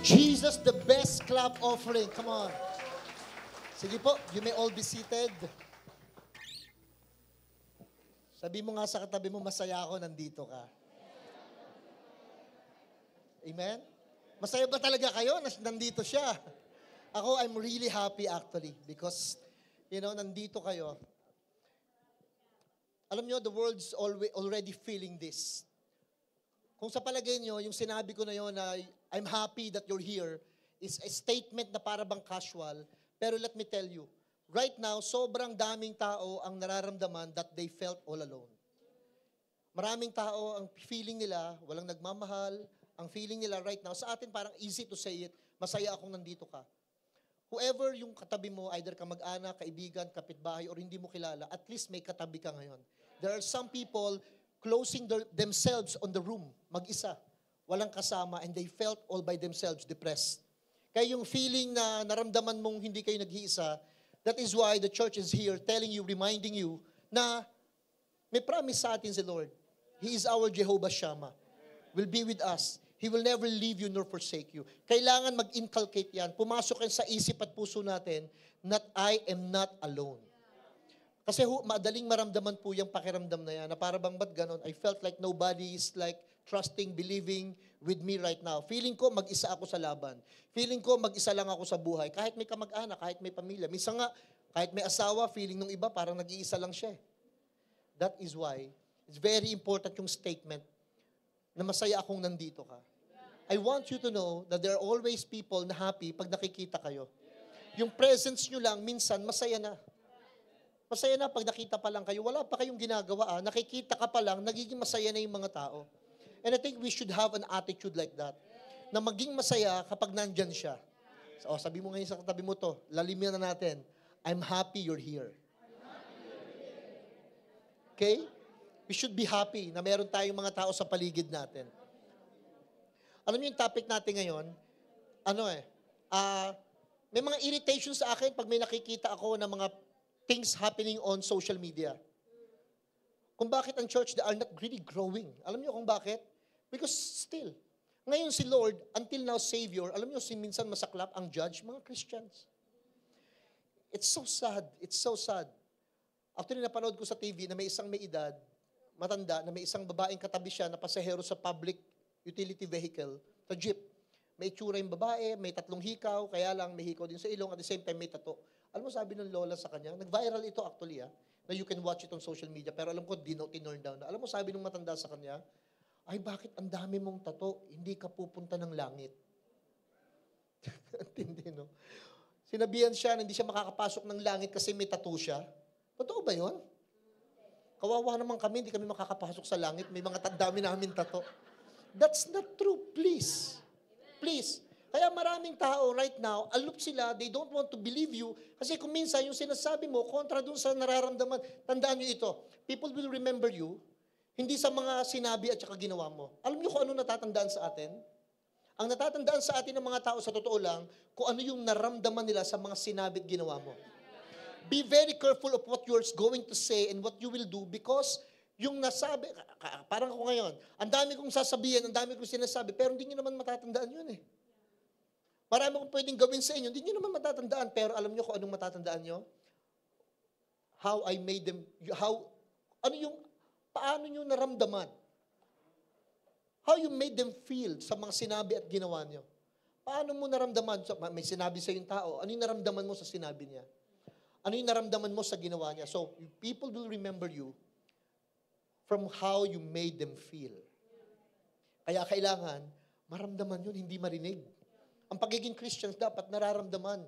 Jesus the best clap offering. Come on. Sige po, you may all be seated. Sabi mo nga sa katabi mo, masaya ako, nandito ka. Amen? Masaya ba talaga kayo na nandito siya? Ako, I'm really happy actually because, nandito kayo. Alam nyo, the world's already feeling this. Kung sa palagay nyo, yung sinabi ko na yun na I'm happy that you're here is a statement na para bang casual. Pero let me tell you, right now, sobrang daming tao ang nararamdaman that they felt all alone. Maraming tao, ang feeling nila, walang nagmamahal. Ang feeling nila right now, sa atin parang easy to say it, masaya akong nandito ka. Whoever yung katabi mo, either kamag-anak, kaibigan, kapitbahay, or hindi mo kilala, at least may katabi ka ngayon. There are some people closing themselves on the room, mag-isa, walang kasama, and they felt all by themselves depressed. Kaya yung feeling na naramdaman mong hindi kayo nag-iisa, that is why the church is here telling you, reminding you, na may promise sa atin si Lord. He is our Jehovah Shammah. Will be with us. He will never leave you nor forsake you. Kailangan mag-inculcate yan. Pumasok yan sa isip at puso natin that I am not alone. Kasi madaling maramdaman po yung pakiramdam na yan, na para bang ba't ganon? I felt like nobody is like trusting, believing with me right now. Feeling ko mag-isa ako sa laban. Feeling ko mag-isa lang ako sa buhay. Kahit may kamag-anak, kahit may pamilya. Minsan nga, kahit may asawa, feeling nung iba parang nag-iisa lang siya. That is why it's very important yung statement na masaya akong nandito ka. I want you to know that there are always people na happy pag nakikita kayo. Yung presence nyo lang, minsan, masaya na. Masaya na pag nakita pa lang kayo. Wala pa kayong ginagawa. Nakikita ka pa lang, nagiging masaya na yung mga tao. And I think we should have an attitude like that. Na maging masaya kapag nandyan siya. So, sabi mo ngayon sa katabi mo to, lalimin na natin, I'm happy you're here. Okay? We should be happy na meron tayong mga tao sa paligid natin. Alam niyo yung topic natin ngayon, may mga irritation sa akin pag may nakikita ako ng mga things happening on social media. Kung bakit ang church, they are not really growing. Alam niyo kung bakit? Because still, ngayon si Lord, until now Savior, alam niyo, minsan masaklap ang judge, mga Christians. It's so sad. It's so sad. Actually, napanood ko sa TV na may isang may edad, matanda, na may isang babaeng katabi siya na pasahero sa public utility vehicle, sa jeep. May itsura yung babae, may 3 hikaw, kaya lang may hikaw din sa ilong, at the same time may tato. Alam mo sabi ng lola sa kanya, nag-viral ito actually, na you can watch it on social media, pero alam ko, tinurn down na. Alam mo sabi ng matanda sa kanya, ay bakit ang dami mong tato, hindi ka pupunta ng langit. Tindi, no? Sinabihan siya na hindi siya makakapasok ng langit kasi may tattoo siya. Totoo ba yun? Kawawa naman kami, hindi kami makakapasok sa langit, may mga dami namin tattoo. That's not true, please. Please. Kaya maraming tao right now, aloof sila, they don't want to believe you, kasi kung minsan yung sinasabi mo, kontra dun sa nararamdaman, tandaan nyo ito, people will remember you, hindi sa mga sinabi at saka ginawa mo. Alam nyo kung ano natatandaan sa atin? Ang natatandaan sa atin ng mga tao sa totoo lang, kung ano yung naramdaman nila sa mga sinabi at ginawa mo. Be very careful of what you're going to say and what you will do because yung nasabi, parang ako ngayon, ang dami kong sasabihin, ang dami kong sinasabi, pero hindi nyo naman matatandaan yun eh. Marami kong pwedeng gawin sa inyo, hindi nyo naman matatandaan, pero alam nyo kung anong matatandaan nyo? How I made them, paano nyo naramdaman? How you made them feel sa mga sinabi at ginawa nyo? Paano mo naramdaman? May sinabi sa yung tao, ano yung naramdaman mo sa sinabi niya? Ano yung naramdaman mo sa ginawa niya? So, people will remember you from how you made them feel. Kaya kailangan, maramdaman yun, hindi marinig. Ang pagiging Christians dapat nararamdaman.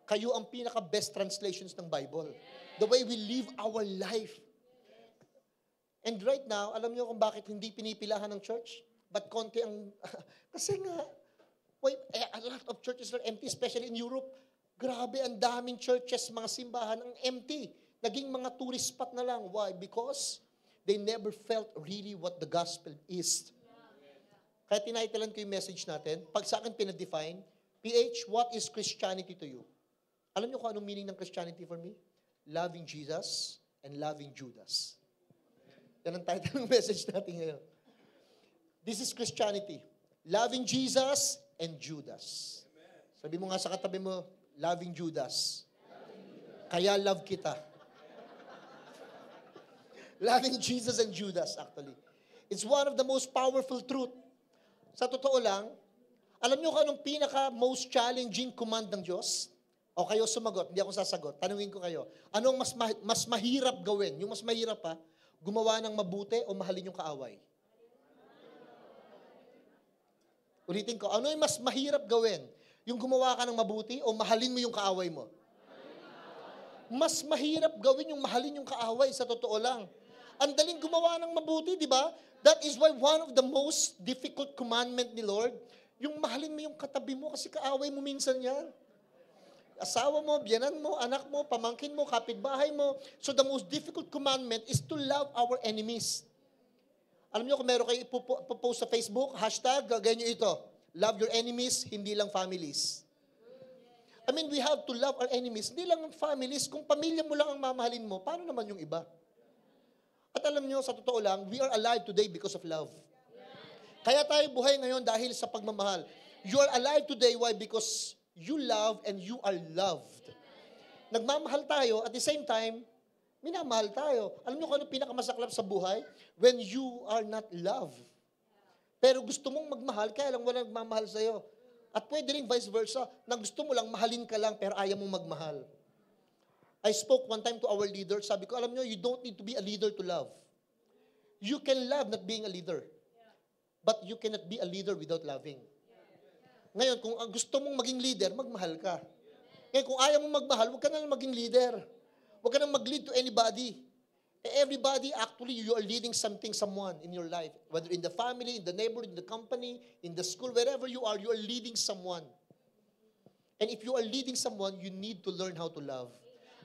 Kayo ang pinaka-best translations ng Bible. The way we live our life. And right now, alam niyo kung bakit hindi pinipilahan ng church? But konti ang... kasi nga, a lot of churches are empty, especially in Europe. Grabe, ang daming churches, mga simbahan, ang empty. Naging mga tourist spot na lang. Why? Because they never felt really what the gospel is. Kaya tinitlean ko yung message natin. Pag sa akin pinadefine, PH, what is Christianity to you? Alam niyo kung anong meaning ng Christianity for me? Loving Jesus and loving Judas. Yan ang title ng message natin ngayon. This is Christianity. Loving Jesus and Judas. Sabi mo nga sa katabi mo, loving Judas. Kaya love kita. Loving Jesus and Judas, actually. It's one of the most powerful truth. Sa totoo lang, alam niyo kung anong pinaka-most challenging command ng Diyos? O kayo sumagot, hindi ako sasagot. Tanungin ko kayo, anong mas mahirap gawin? Yung mas mahirap pa, gumawa ng mabuti o mahalin yung kaaway? Ulitin ko, ano yung mas mahirap gawin? Yung gumawa ka ng mabuti o mahalin mo yung kaaway mo? Mas mahirap gawin yung mahalin yung kaaway, sa totoo lang. Ang daling gumawa ng mabuti, di ba? That is why one of the most difficult commandment ni Lord, yung mahalin mo yung katabi mo kasi kaaway mo minsan yan. Asawa mo, biyanan mo, anak mo, pamangkin mo, kapitbahay mo. So the most difficult commandment is to love our enemies. Alam niyo kung meron kayo ipopost sa Facebook, hashtag, gagawin niyo ito. Love your enemies, hindi lang families. I mean, we have to love our enemies. Hindi lang families. Kung pamilya mo lang ang mamahalin mo, paano naman yung iba? At alam niyo, sa totoo lang, we are alive today because of love. Kaya tayo buhay ngayon dahil sa pagmamahal. You are alive today, why? Because you love and you are loved. Nagmamahal tayo, at the same time, minamahal tayo. Alam niyo kung ano pinakamasaklap sa buhay? When you are not loved. Pero gusto mong magmahal, kaya lang walang nagmamahal sa'yo. At pwede rin vice versa, na gusto mo lang, mahalin ka lang, pero ayaw mong magmahal. I spoke one time to our leader, sabi ko, alam nyo, you don't need to be a leader to love. You can love not being a leader. But you cannot be a leader without loving. Ngayon, kung gusto mong maging leader, magmahal ka. Ngayon, kung ayaw mong magmahal, huwag ka na lang maging leader. Huwag ka na mag-lead to anybody. Everybody, actually, you are leading someone in your life. Whether in the family, in the neighborhood, in the company, in the school, wherever you are leading someone. And if you are leading someone, you need to learn how to love.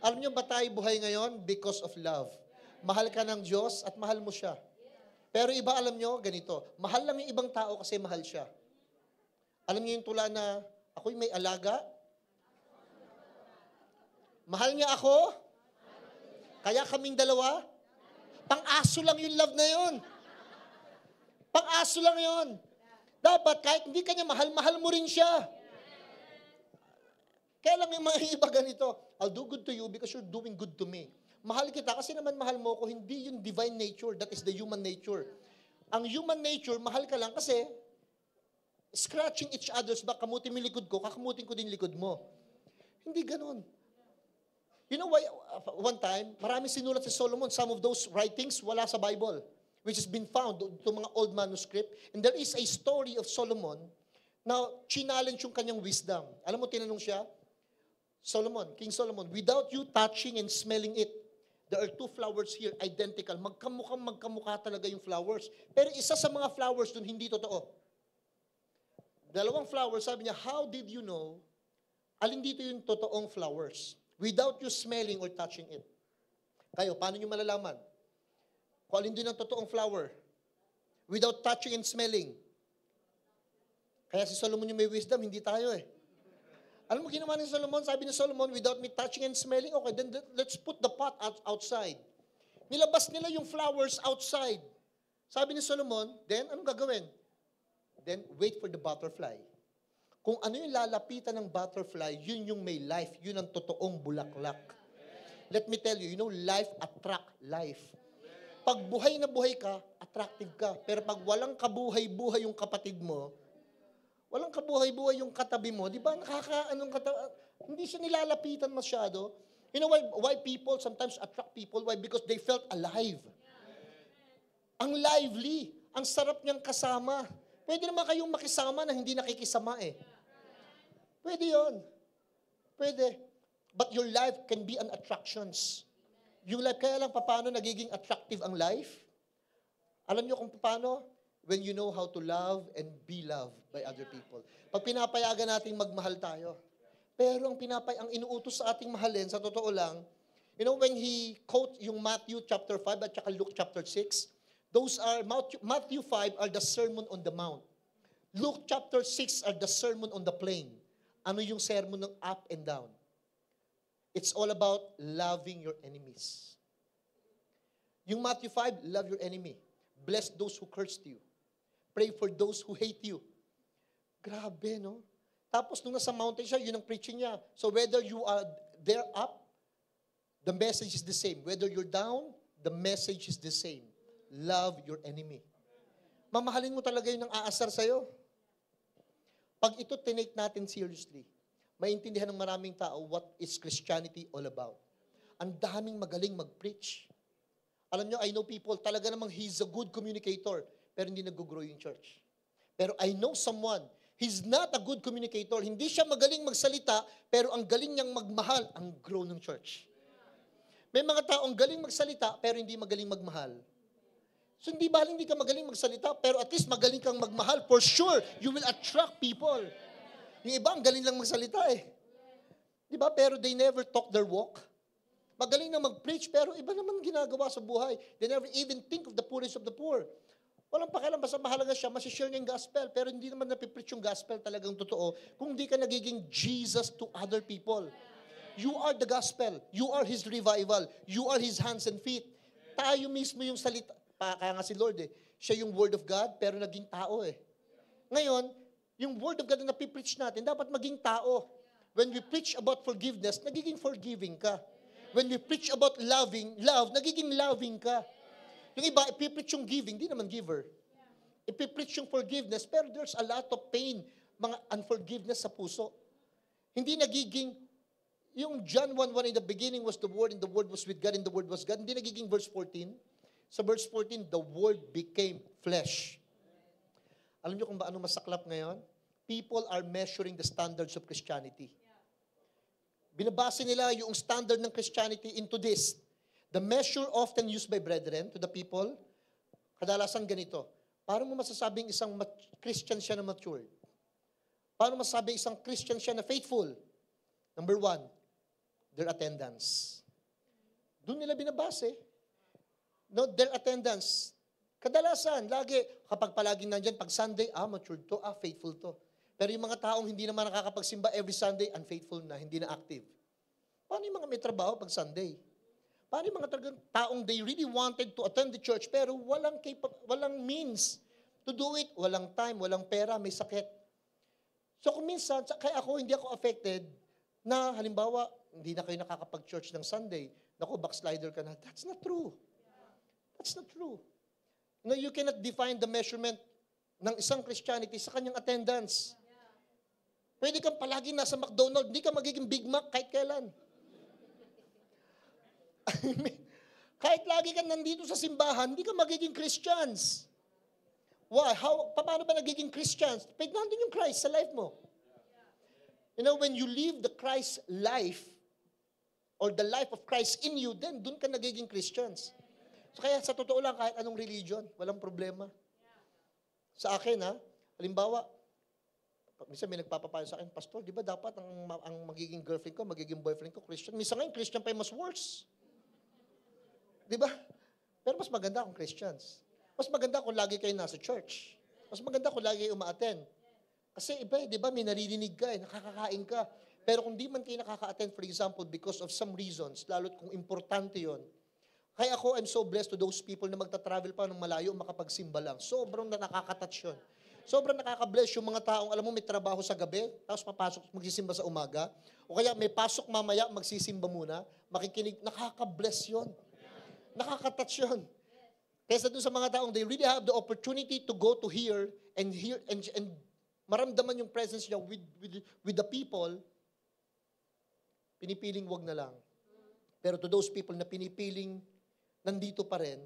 Alam niyo ba tayo buhay ngayon? Because of love. Mahal ka ng Diyos at mahal mo siya. Pero iba, alam niyo, ganito. Mahal lang yung ibang tao kasi mahal siya. Alam niyo yung tula na, ako'y may alaga. Mahal niya ako. Kaya kaming dalawa, pang-aso lang yung love na yun. Pang-aso lang yun. Dapat kahit hindi ka niya mahal, mahal mo rin siya. Kaya lang yung mga iba ganito, I'll do good to you because you're doing good to me. Mahal kita kasi naman mahal mo ko, hindi yung divine nature, that is the human nature. Ang human nature, mahal ka lang kasi scratching each other's back, kamutin mo yung likod ko, kakamutin ko din likod mo. Hindi ganon. You know why, one time, marami sinulat si Solomon, some of those writings wala sa Bible, which has been found to mga old manuscript. And there is a story of Solomon na challenge yung kanyang wisdom. Alam mo, tinanong siya, Solomon, King Solomon, without you touching and smelling it, there are two flowers here, identical. Magkamukha talaga yung flowers. Pero isa sa mga flowers dun, hindi totoo. Dalawang flowers, sabi niya, how did you know, alin dito yung totoong flowers? Without you smelling or touching it. Kayo, paano nyo malalaman? Kung alin din ang totoong flower. Without touching and smelling. Kaya si Solomon yung may wisdom, hindi tayo eh. Alam mo ginawa ni Solomon? Sabi ni Solomon, without me touching and smelling, okay, then let's put the pot outside. Nilabas nila yung flowers outside. Sabi ni Solomon, then anong gagawin? Then wait for the butterfly. Kung ano yung lalapitan ng butterfly, yun yung may life. Yun ang totoong bulaklak. Let me tell you, life attract life. Pag buhay na buhay ka, attractive ka. Pero pag walang kabuhay-buhay yung kapatid mo, walang kabuhay-buhay yung katabi mo, di ba hindi siya nilalapitan masyado. You know why people sometimes attract people? Why? Because they felt alive. Ang lively. Ang sarap niyang kasama. Pwede naman kayong makisama na hindi nakikisama eh. Pwede yun. Pwede. But your life can be an attractions. Yung life, kaya lang paano nagiging attractive ang life? Alam niyo kung paano? When you know how to love and be loved by other people. Pag pinapayagan nating magmahal tayo. Pero ang inuutos sa ating mahalin, sa totoo lang, when he quote yung Matthew chapter 5 at saka Luke chapter 6, those are, Matthew 5 are the Sermon on the Mount. Luke chapter 6 are the Sermon on the Plain. Ano yung sermon ng up and down? It's all about loving your enemies. Yung Matthew 5, love your enemy. Bless those who curse you. Pray for those who hate you. Grabe, no? Tapos nung nasa mountain siya, yun ang preaching niya. So whether you are there up, the message is the same. Whether you're down, the message is the same. Love your enemy. Mamahalin mo talaga yun ang aasar sa'yo. Pag ito tinake natin seriously, maintindihan ng maraming tao what is Christianity all about. Ang daming magaling mag-preach. Alam nyo, I know people, talaga namang he's a good communicator, pero hindi nag-grow yung church. Pero I know someone, he's not a good communicator, hindi siya magaling magsalita, pero ang galing niyang magmahal, ang grow ng church. May mga taong galing magsalita, pero hindi magaling magmahal. So hindi ba hindi ka magaling magsalita, pero at least magaling kang magmahal, for sure, you will attract people. Yung iba, ang galing lang magsalita eh. Di ba? Pero they never talk their walk. Magaling na mag-preach, pero iba naman ginagawa sa buhay. They never even think of the poorest of the poor. Walang pakialam, basta mahalaga siya, masishare niya yung gospel, pero hindi naman napipreach yung gospel talagang totoo kung hindi ka nagiging Jesus to other people. You are the gospel. You are His revival. You are His hands and feet. Tayo mismo yung salita. Kaya nga si Lord siya yung Word of God, pero naging tao eh. Ngayon, yung Word of God na napipreach natin, dapat maging tao. When we preach about forgiveness, nagiging forgiving ka. When we preach about love, nagiging loving ka. Yung iba, ipipreach yung giving, di naman giver. Ipipreach yung forgiveness, pero there's a lot of pain, mga unforgiveness sa puso. Hindi nagiging, yung John 1:1, in the beginning was the Word, and the Word was with God, and the Word was God. Hindi nagiging verse 14. Sa verse 14, the Word became flesh. Alam niyo kung ba ano masaklap ngayon? People are measuring the standards of Christianity. Binabase nila yung standard ng Christianity into this. The measure often used by brethren to the people, kadalasan ganito. Paano mo masasabing isang Christian siya na matured? Paano masasabing isang Christian siya na faithful? Number 1, their attendance. Doon nila binabase. No, their attendance. Kadalasan, lagi, kapag palaging nandyan, pag Sunday, matured to, faithful to. Pero yung mga taong hindi naman nakakapagsimba every Sunday, unfaithful na, hindi na active. Paano yung mga may trabaho pag Sunday? Paano yung mga taong they really wanted to attend the church, pero walang means to do it, walang time, walang pera, may sakit. So kung minsan, kaya hindi ako affected na halimbawa, hindi na kayo nakakapag-church ng Sunday, naku, backslider ka na. That's not true. That's not true. No, you cannot define the measurement ng isang Christianity sa kanyang attendance. Pwede kang palagi nasa McDonald's, hindi ka magiging Big Mac kahit kailan. Kahit lagi ka nandito sa simbahan, hindi ka magiging Christians. Why? Paano ba nagiging Christians? Pwede nandun yung Christ sa life mo. You know, when you live the Christ life, or the life of Christ in you, then dun ka nagiging Christians. So kaya sa totoo lang, kahit anong religion, walang problema. Sa akin halimbawa, minsan may nagpapapayo sa akin, Pastor, di ba dapat ang magiging girlfriend ko, magiging boyfriend ko, Christian? Minsan ngayon, Christian pa yung mas worse. Di ba? Pero mas maganda kung Christians. Mas maganda kung lagi kayo nasa church. Mas maganda kung lagi kayo uma-attend. Kasi iba di ba, may naririnig ka nakakakain ka. Pero kung di man kayo nakaka-attend, for example, because of some reasons, lalo't kung importante yon. Kaya ako, I'm so blessed to those people na magta-travel pa ng malayo, makapagsimba lang. Sobrang nakaka-touch yun. Sobrang nakaka-bless yung mga taong, alam mo, may trabaho sa gabi, tapos papasok, magsisimba sa umaga. O kaya may pasok mamaya, magsisimba muna, makikinig, nakaka-bless yun. Nakaka-touch yun. Kaysa dun sa mga taong, they really have the opportunity to go to hear and maramdaman yung presence niya with the people, pinipiling wag na lang. Pero to those people na pinipiling nandito pa rin,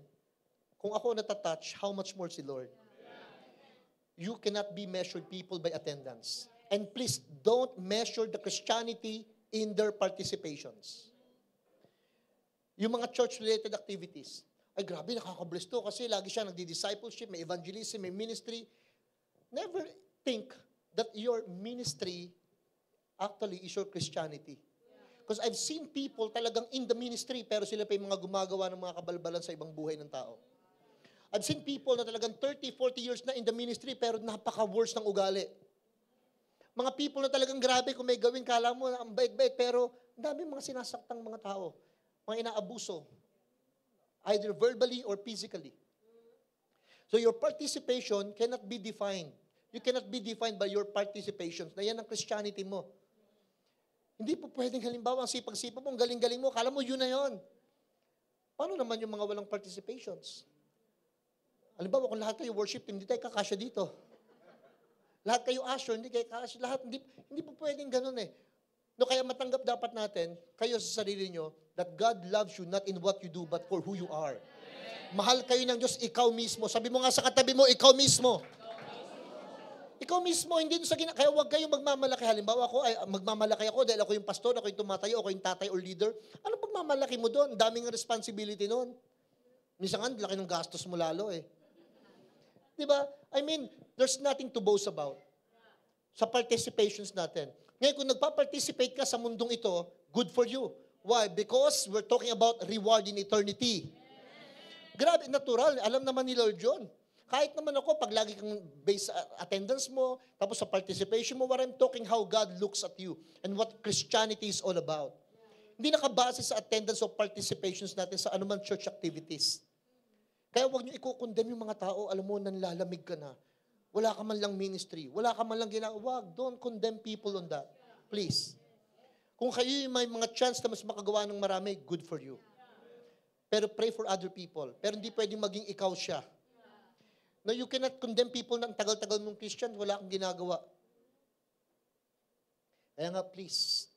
kung ako natatouch, how much more si Lord? You cannot be measured people by attendance. And please, don't measure the Christianity in their participations. Yung mga church-related activities, ay grabe, nakaka-bless to kasi lagi siya nagdi-discipleship, may evangelism, may ministry. Never think that your ministry actually is your Christianity. Because I've seen people talagang in the ministry, pero sila pa yung mga gumagawa ng mga kabalbalan sa ibang buhay ng tao. I've seen people na talagang 30, 40 years na in the ministry, pero napaka-worse ng ugali. Mga people na talagang grabe kung may gawin, kala mo ang bait-bait, pero dami mga sinasaktang mga tao, mga inaabuso, either verbally or physically. So your participation cannot be defined. You cannot be defined by your participations. Na yan ang Christianity mo. Hindi po pwedeng halimbawa, ang sipag-sipag mo, ang galing-galing mo, kala mo yun na yun. Paano naman yung mga walang participations? Halimbawa, kung lahat kayo worship team, hindi tayo kakasya dito. Lahat kayo usher, hindi kayo kakasya. Lahat, hindi po pwedeng ganun eh. No, kaya matanggap dapat natin, kayo sa sarili nyo, that God loves you not in what you do, but for who you are. Mahal kayo ng Diyos, ikaw mismo. Sabi mo nga sa katabi mo, ikaw mismo. Ikaw mismo, hindi sa kaya huwag kayong magmamalaki. Halimbawa ako, ay, magmamalaki ako dahil ako yung pastor, ako yung tumatayo, ako yung tatay or leader. Anong pagmamalaki mo doon? Daming responsibility doon. Minsan nga, laki ng gastos mo lalo eh. Diba? I mean, there's nothing to boast about sa participations natin. Ngayon, kung nagpa-participate ka sa mundong ito, good for you. Why? Because we're talking about reward in eternity. Grabe, natural. Alam naman ni Lord John. Kahit naman ako, pag lagi kang base attendance mo, tapos sa participation mo, what I'm talking how God looks at you and what Christianity is all about. Hindi nakabase sa attendance o participations natin sa anumang church activities. Kaya huwag niyo i-condemn yung mga tao, alam mo, nanlalamig ka na. Wala ka man lang ministry, wala ka man lang ginagawa. Don't condemn people on that. Please. Kung kayo may mga chance na mas makagawa ng marami, good for you. Pero pray for other people. Pero hindi pwedeng maging ikaw siya. No, you cannot condemn people na tagal-tagal mong Christian, wala kang ginagawa. Kaya nga, please,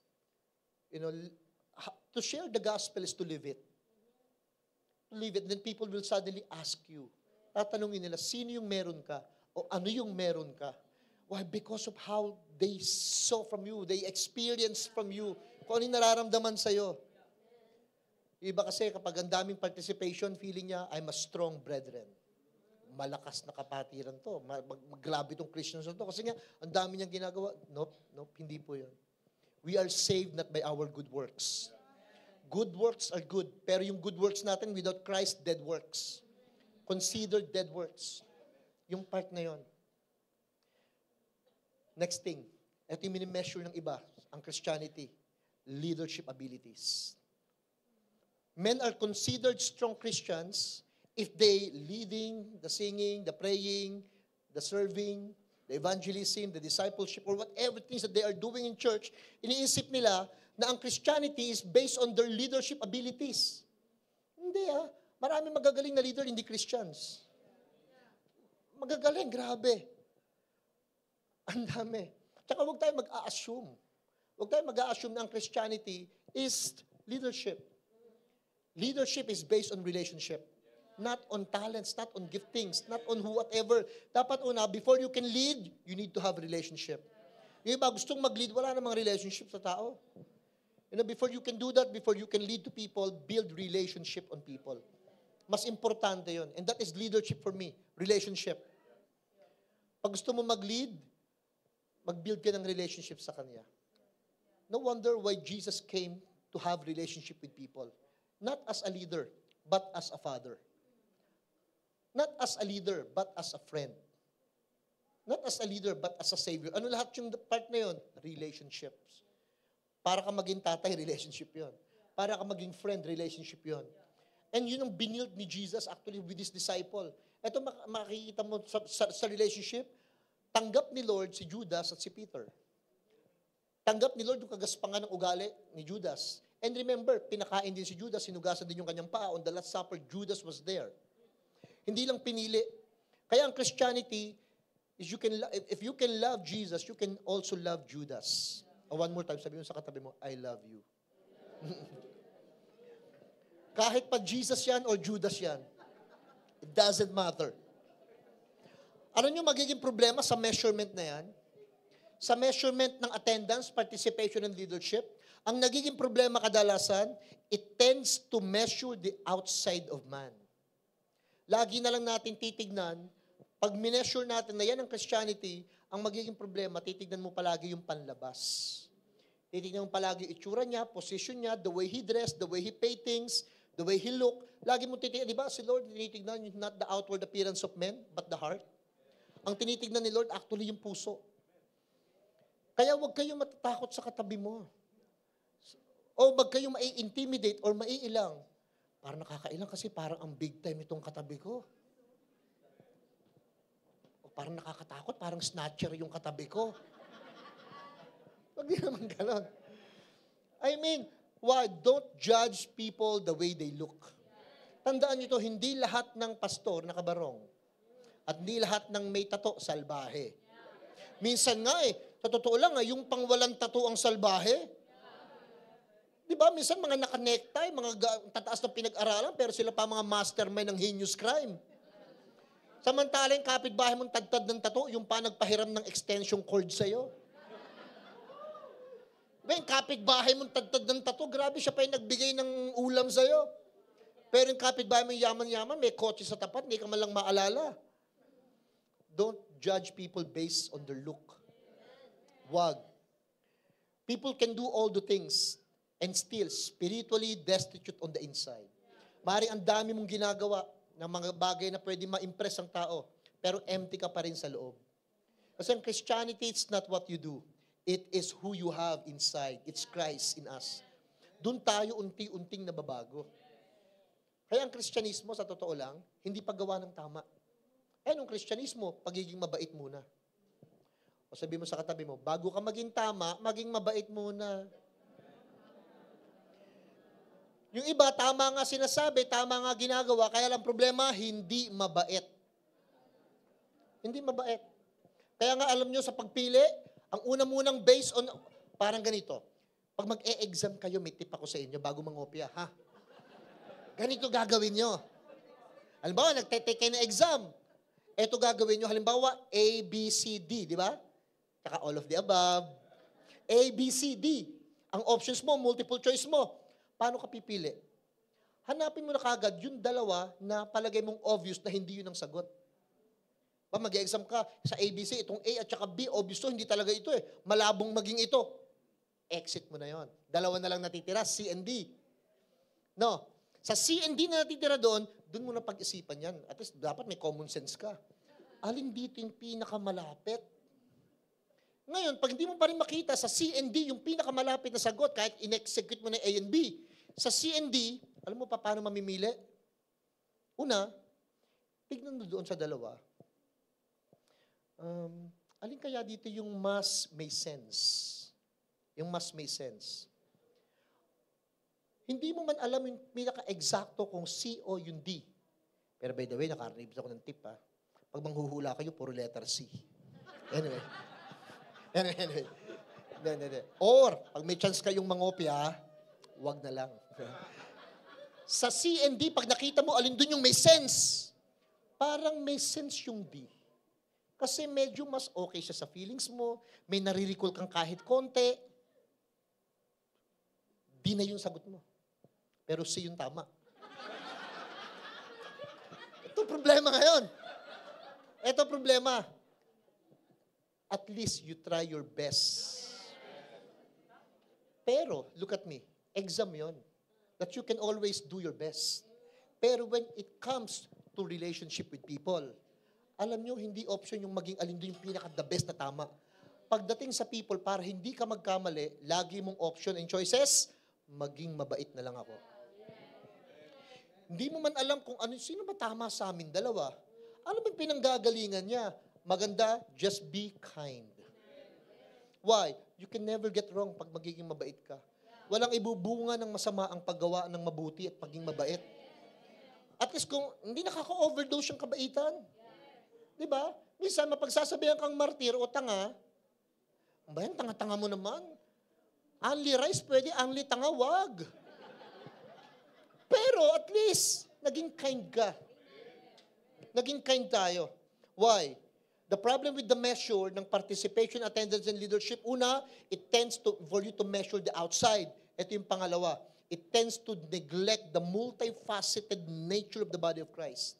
to share the gospel is to live it. To live it, then people will suddenly ask you, tatanungin nila, sino yung meron ka? O ano yung meron ka? Why? Because of how they saw from you, they experienced from you, kung ano yung nararamdaman sa'yo. Iba kasi kapag ang daming participation, feeling niya, I'm a strong brethren. Malakas na kapatiran to. Maglabi itong Christians na to. Kasi nga, ang dami niyang ginagawa. Nope, hindi po yun. We are saved not by our good works. Good works are good. Pero yung good works natin without Christ, dead works. Considered dead works. Yung part na yun. Next thing, ito yung minimeasure ng iba, ang Christianity, leadership abilities. Men are considered strong Christians if they leading, the singing, the praying, the serving, the evangelism, the discipleship, or whatever things that they are doing in church, iniisip nila na ang Christianity is based on their leadership abilities. Hindi Marami magagaling na leader, hindi Christians. Magagaling, grabe. Ang dami. Tsaka huwag tayo mag-a-assume. Huwag tayo mag-a-assume na ang Christianity is leadership. Leadership is based on relationship. Not on talents, not on giftings, not on whatever. Dapat before you can lead, you need to have relationship. Yung iba, gustong mag-lead, wala namang relationship sa tao. Before you can do that, before you can lead to people, build relationship on people. Mas importante yun. And that is leadership for me, relationship. Pag gusto mo mag-lead, mag-build ka ng relationship sa Kanya. No wonder why Jesus came to have relationship with people. Not as a leader, but as a father. Not as a leader, but as a friend. Not as a leader, but as a savior. Ano lahat yung part na yun? Relationships. Para ka maging tatay, relationship yun. Para ka maging friend, relationship yun. And yun ang binild ni Jesus actually with his disciple. Ito makikita mo sa relationship, tanggap ni Lord si Judas at si Peter. Tanggap ni Lord yung kagaspangan ng ugali ni Judas. And remember, pinakain din si Judas, sinugasan din yung kanyang paa. On the Last Supper, Judas was there. Hindi lang pinili. Kaya ang Christianity is if you can love Jesus, you can also love Judas. One more time, sabi mo sa katabi mo, I love you. Kahit pa Jesus yan or Judas yan, it doesn't matter. Ano yung magiging problema sa measurement na yan? Sa measurement ng attendance, participation, and leadership, ang nagiging problema kadalasan, it tends to measure the outside of man. Lagi na lang natin titignan, pag minessure natin na yan ang Christianity, ang magiging problema, titignan mo palagi yung panlabas. Titignan mo palagi yung itsura niya, position niya, the way he dressed, the way he pay things, the way he look. Lagi mo titignan, di ba si Lord, tinitignan not the outward appearance of men, but the heart. Ang tinitignan ni Lord, actually yung puso. Kaya huwag kayong matatakot sa katabi mo. O wag kayong mai-intimidate or maiilang. Parang nakakailang kasi parang ang big time itong katabi ko. parang nakakatakot, parang snatcher yung katabi ko. Wag din naman ganon. I mean, why? Don't judge people the way they look. Tandaan nyo to, hindi lahat ng pastor nakabarong. At hindi lahat ng may tato, salbahe. Minsan nga sa totoo lang, yung pangwalang tato ang salbahe. Di ba? Minsan mga naka-necktie, mga tataas na pinag-aralan, pero sila pa mga mastermind ng heinous crime. Samantalang kapitbahay mong tadtad ng tato, yung pa nagpahiram ng extension cord sa'yo. Yung kapitbahay mong tadtad ng tato, grabe siya pa yung nagbigay ng ulam sa'yo. Pero yung kapitbahay mong yaman-yaman, may kotse sa tapat, hindi ka man lang maalala. Don't judge people based on their look. Wag. People can do all the things and still spiritually destitute on the inside. Maring ang dami mong ginagawa ng mga bagay na pwede ma-impress ang tao, pero empty ka pa rin sa loob. Kasi ang Christianity, it's not what you do. It is who you have inside. It's Christ in us. Doon tayo unti-unting nababago. Kaya ang Kristyanismo, sa totoo lang, hindi paggawa ng tama. Anong Kristyanismo? Pagiging mabait muna. O sabi mo sa katabi mo, bago ka maging tama, maging mabait muna. Yung iba, tama nga sinasabi, tama nga ginagawa, kaya lang problema, hindi mabait. Hindi mabait. Kaya nga alam nyo sa pagpili, ang una-munang based on, parang ganito, pag mag-e-exam kayo, may tip ako sa inyo bago mangopya, ha? Ganito gagawin nyo. Halimbawa, nagte-take kayo ng exam. Ito gagawin nyo, halimbawa, A, B, C, D, di ba? Tsaka all of the above. A, B, C, D. Ang options mo, multiple choice mo. Paano ka pipili? Hanapin mo na kagad yung dalawa na palagay mong obvious na hindi yun ang sagot. Pa mag-exam ka sa ABC, itong A at saka B, obvious to, hindi talaga ito eh. Malabong maging ito. Exit mo na yon. Dalawa na lang natitira, C and D. No. Sa C and D na natitira doon mo na pag-isipan yan. At least dapat may common sense ka. Alin dito yung pinakamalapit? Ngayon, pag hindi mo pa rin makita sa C and D, yung pinakamalapit na sagot, kahit in-execute mo na A and B, sa C and D, alam mo pa paano mamimili? Una, tignan mo doon sa dalawa. Alin kaya dito yung mas may sense? Yung mas may sense. Hindi mo man alam yung pinaka-exacto kung C o yung D. Pero by the way, naka-ribs ako ng tip ha. Pag manghuhula kayo, puro letter C. Anyway. Or, pag may chance kayong mangopya, wag na lang. Sa C and D, pag nakita mo, alin dun yung may sense? Parang may sense yung D. Kasi medyo mas okay siya sa feelings mo, may nare-recall kang kahit konti, D na yung sagot mo. Pero C yung tama. Ito problema ngayon. Ito problema. At least you try your best. Pero, look at me, exam yon. That you can always do your best. Pero when it comes to relationship with people, alam nyo, hindi option yung maging alin doon yung pinaka-the best na tama. Pagdating sa people, para hindi ka magkamali, lagi mong option and choices, maging mabait na lang ako. Hindi mo man alam kung ano, sino ba tama sa amin dalawa? Ano ba yung pinanggagalingan niya? Maganda, just be kind. Why? You can never get wrong pag magiging mabait ka. Walang ibubunga ng masama ang paggawa ng mabuti at pagiging mabait. At least kung hindi nakaka-overdose yung kabaitan. Di ba? Minsan, mapagsasabihan kang martir o tanga, ba yan, tanga-tanga mo naman. Only rice pwede, only tanga, wag. Pero at least, naging kind ka. Naging kind tayo. Why? The problem with the measure ng participation, attendance, and leadership, una, it tends for you to measure the outside. Ito yung pangalawa. It tends to neglect the multifaceted nature of the body of Christ.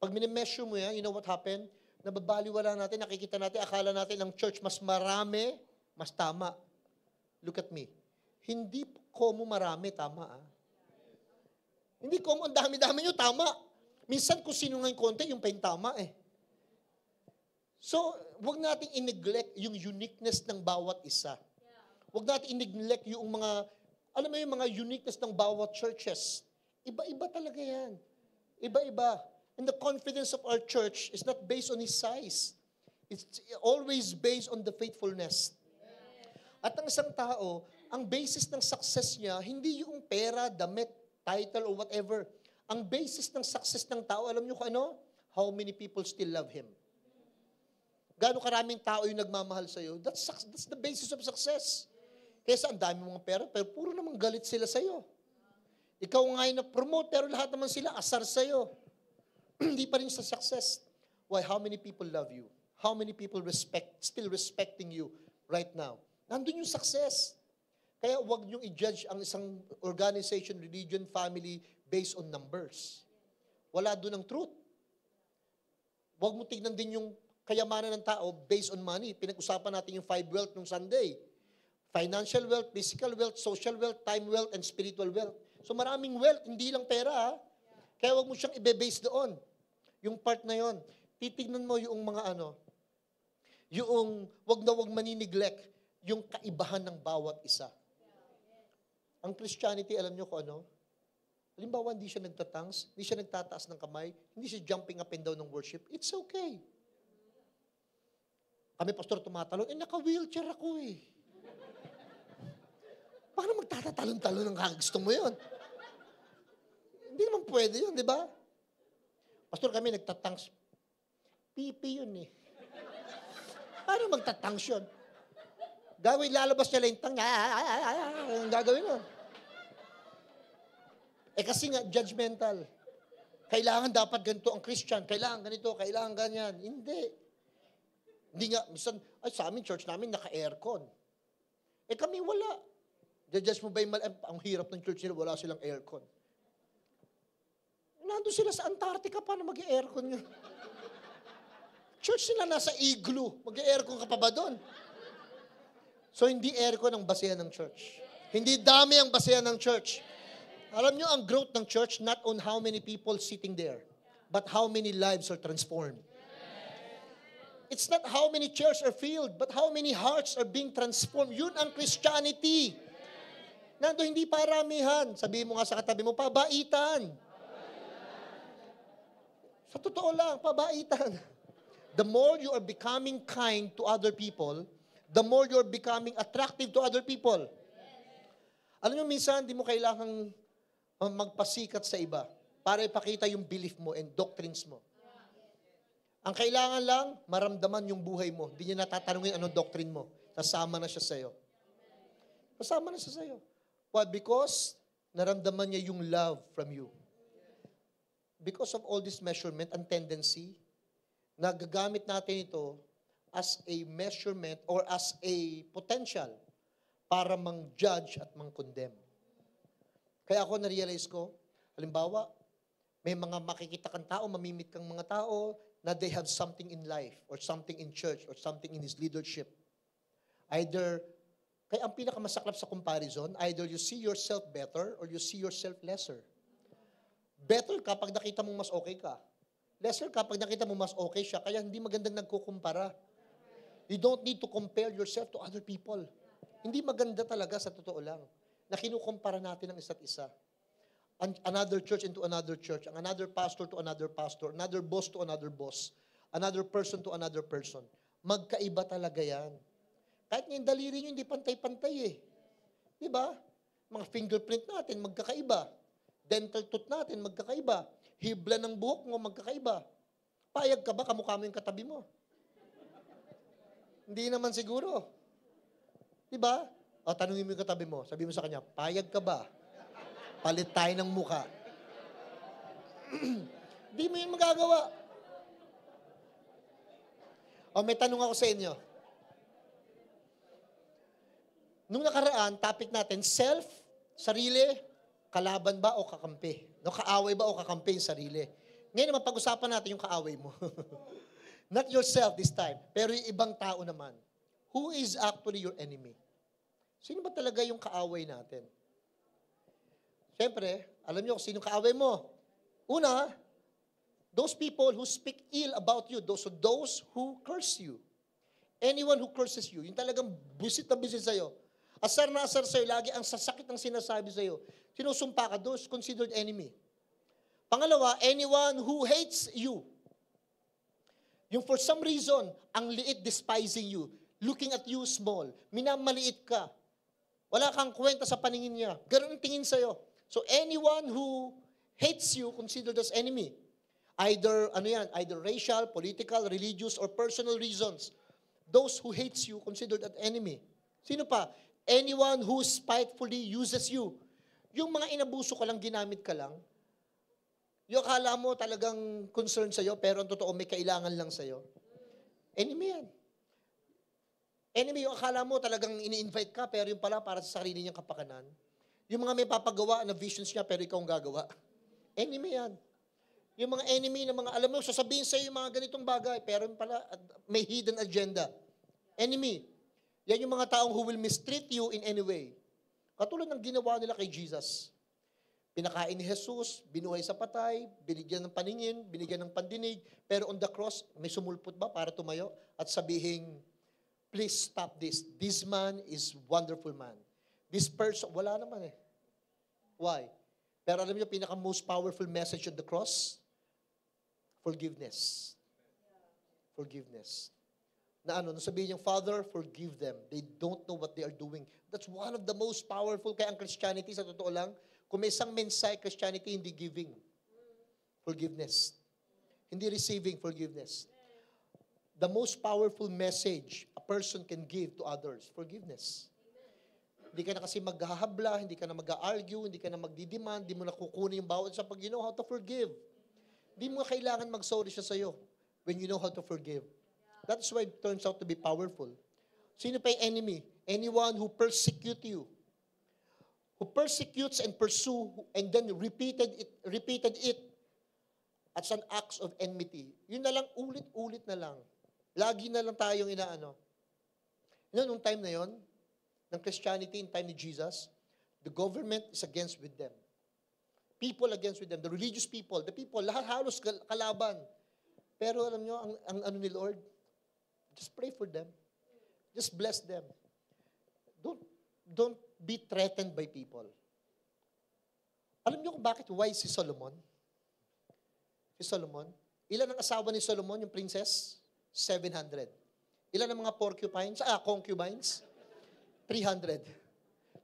Pag minimeasure mo yan, you know what happened? Nababaliwala natin, nakikita natin, akala natin ang church mas marami, mas tama. Look at me. Hindi komo marami, tama Hindi komo ang dami-dami nyo, tama. Minsan kung sino nga yung konti, yung pa yung tama So, wag nating i-neglect yung uniqueness ng bawat isa. Wag nating i-neglect yung mga, alam mo yung mga uniqueness ng bawat churches. Iba-iba talaga yan. Iba-iba. And the confidence of our church is not based on its size. It's always based on the faithfulness. At ang isang tao, ang basis ng success niya, hindi yung pera, damit, title, or whatever. Ang basis ng success ng tao, alam niyo kung ano? How many people still love him? Gaano karaming tao yung nagmamahal sa'yo? That's the basis of success. Kesa ang dami mong pera, pero puro namang galit sila sa'yo. Ikaw nga yung na-promote, pero lahat naman sila asar sa'yo. Hindi pa rin sa success. Why? How many people love you? How many people still respecting you right now? Nandun yung success. Kaya huwag niyong i-judge ang isang organization, religion, family based on numbers. Wala doon ang truth. Huwag mo tignan din yung kayamanan ng tao based on money. Pinag-usapan natin yung 5 wealth nung Sunday. Financial wealth, physical wealth, social wealth, time wealth, and spiritual wealth. So maraming wealth, hindi lang pera. Ha? Kaya huwag mo siyang ibe-base doon. Yung part na yon. Titignan mo yung mga yung wag mani-neglect yung kaibahan ng bawat isa. Ang Christianity, alam nyo kung ano? Halimbawa, hindi siya nagtatangs, hindi siya nagtataas ng kamay, hindi siya jumping up and down ng worship. It's okay. Kami, pastor, tumatalon, naka-wheelchair ako eh. Paano magtatatalon-talon ng gusto mo yun? Hindi naman pwede yun, di ba? Pastor, kami nagtatangs. Pipi yun eh. Paano magtatangs yun? Gagawin, lalabas niya lang yung tang, ang gagawin nun. Kasi nga, judgmental. Kailangan dapat ganito ang Christian, kailangan ganito, kailangan ganyan. Hindi. Hindi nga, minsan, sa amin, church namin, naka-aircon. Kami wala. Judge mo ba yung ang hirap ng church nila, wala silang aircon. Nandun sila sa Antarctica, paano mag-aircon yun? Church nila nasa igloo, mag-aircon ka pa ba doon? So, hindi aircon ang basehan ng church. Hindi dami ang basehan ng church. Alam nyo, ang growth ng church, not on how many people sitting there, but how many lives are transformed. It's not how many chairs are filled, but how many hearts are being transformed. Yun ang Christianity. Nando, hindi paramihan. Sabihin mo nga sa katabi mo, pabaitan. Sa totoo lang, pabaitan. The more you are becoming kind to other people, the more you're becoming attractive to other people. Alam nyo, minsan, di mo kailangang magpasikat sa iba para ipakita yung belief mo and doctrines mo. Ang kailangan lang, maramdaman yung buhay mo. Hindi niya natatanungin anong doctrine mo. Kasama na siya sa'yo. Kasama na siya sa'yo. Why? Because naramdaman niya yung love from you. Because of all this measurement and tendency, nagagamit natin ito as a measurement or as a potential para mang-judge at mang-condemn. Kaya ako na-realize ko, halimbawa, may mga makikita kang tao, mamimit kang mga tao na they have something in life or something in church or something in his leadership. Kaya ang pinakamasaklap sa comparison, either you see yourself better or you see yourself lesser. Better kapag nakita mong mas okay ka. Lesser kapag nakita mo mas okay siya, kaya hindi magandang nagkukumpara. You don't need to compare yourself to other people. Hindi maganda talaga sa totoo lang na kinukumpara natin ang isa't isa. Another church into another church, another pastor to another pastor, another boss to another boss, another person to another person. Magkaiba talaga yan. Kahit yung daliri nyo, hindi pantay-pantay eh. Di ba? Mga fingerprint natin, magkakaiba. Dental tooth natin, magkakaiba. Hibla ng buhok mo, magkakaiba. Payag ka ba, kamukha mo yung katabi mo? Hindi naman siguro. Di ba? O, tanungin mo yung katabi mo. Sabi mo sa kanya, payag ka ba? Palit tayo ng muka. Di mo yun magagawa. O, may tanong ako sa inyo. Nung nakaraan, topic natin, self, sarili, kalaban ba o kakampi? No, kaaway ba o kakampi yung sarili? Ngayon naman, pag-usapan natin yung kaaway mo. Not yourself this time, pero yung ibang tao naman. Who is actually your enemy? Sino ba talaga yung kaaway natin? Siyempre, alam niyo kung sino kaaway mo. Una, those people who speak ill about you, those who curse you. Anyone who curses you, yung talagang busit na busit sa'yo. Asar na asar sa'yo, lagi ang sasakit ng sinasabi sa'yo. Sinusumpa ka, those considered enemy. Pangalawa, anyone who hates you. Yung for some reason, ang liit despising you, looking at you small, minamaliit ka, wala kang kwenta sa paningin niya, ganun ang tingin sa'yo. So anyone who hates you, considered as enemy. Either racial, political, religious, or personal reasons. Those who hates you, considered an enemy. Sino pa? Anyone who spitefully uses you. Yung mga inabuso ka lang, ginamit ka lang, yung akala mo talagang concern sa'yo, pero ang totoo may kailangan lang sa'yo. Enemy yan. Enemy, yung akala mo talagang ini-invite ka, pero yung pala para sa sarili niyang kapakanan. Yung mga may papagawa na visions niya, pero ikaw ang gagawa. Enemy yan. Yung mga enemy na mga, alam mo, sasabihin sa'yo yung mga ganitong bagay, pero yung pala may hidden agenda. Enemy. Yan yung mga taong who will mistreat you in any way. Katulad ng ginawa nila kay Jesus. Pinakain ni Jesus, binuhay sa patay, binigyan ng paningin, binigyan ng pandinig, pero on the cross, may sumulpot ba para tumayo at sabihing, please stop this. This man is wonderful man. This person, wala naman eh. Why? Pero alam niyo, pinaka-most powerful message on the cross? Forgiveness. Forgiveness. Na ano, sabihin niyang, Father, forgive them. They don't know what they are doing. That's one of the most powerful. Kaya ang Christianity, sa totoo lang, kung may isang mensahe, Christianity, hindi giving. Forgiveness. Hindi receiving forgiveness. The most powerful message a person can give to others, forgiveness. Hindi ka na kasi maghahabla, hindi ka na mag-argue, hindi ka na magdidemand, hindi mo na kukunin yung bawat sa pag you know how to forgive. Hindi mo kailangan mag-sorry siya sa'yo when you know how to forgive. That's why it turns out to be powerful. Sino pa yung enemy? Anyone who persecute you. Who persecutes and pursue and then repeated it as an act of enmity. Yun na lang, ulit-ulit na lang. Lagi na lang tayong inaano. Nung time na yon, ng Christianity in time ni Jesus, the government is against with them. People against with them. The religious people, the people, lahat halos kalaban. Pero alam nyo, ang ano ni Lord, just pray for them. Just bless them. Don't be threatened by people. Alam nyo kung bakit wise si Solomon? Si Solomon? Ilan ang asawa ni Solomon, yung princess? 700. Ilan ang mga concubines? 300.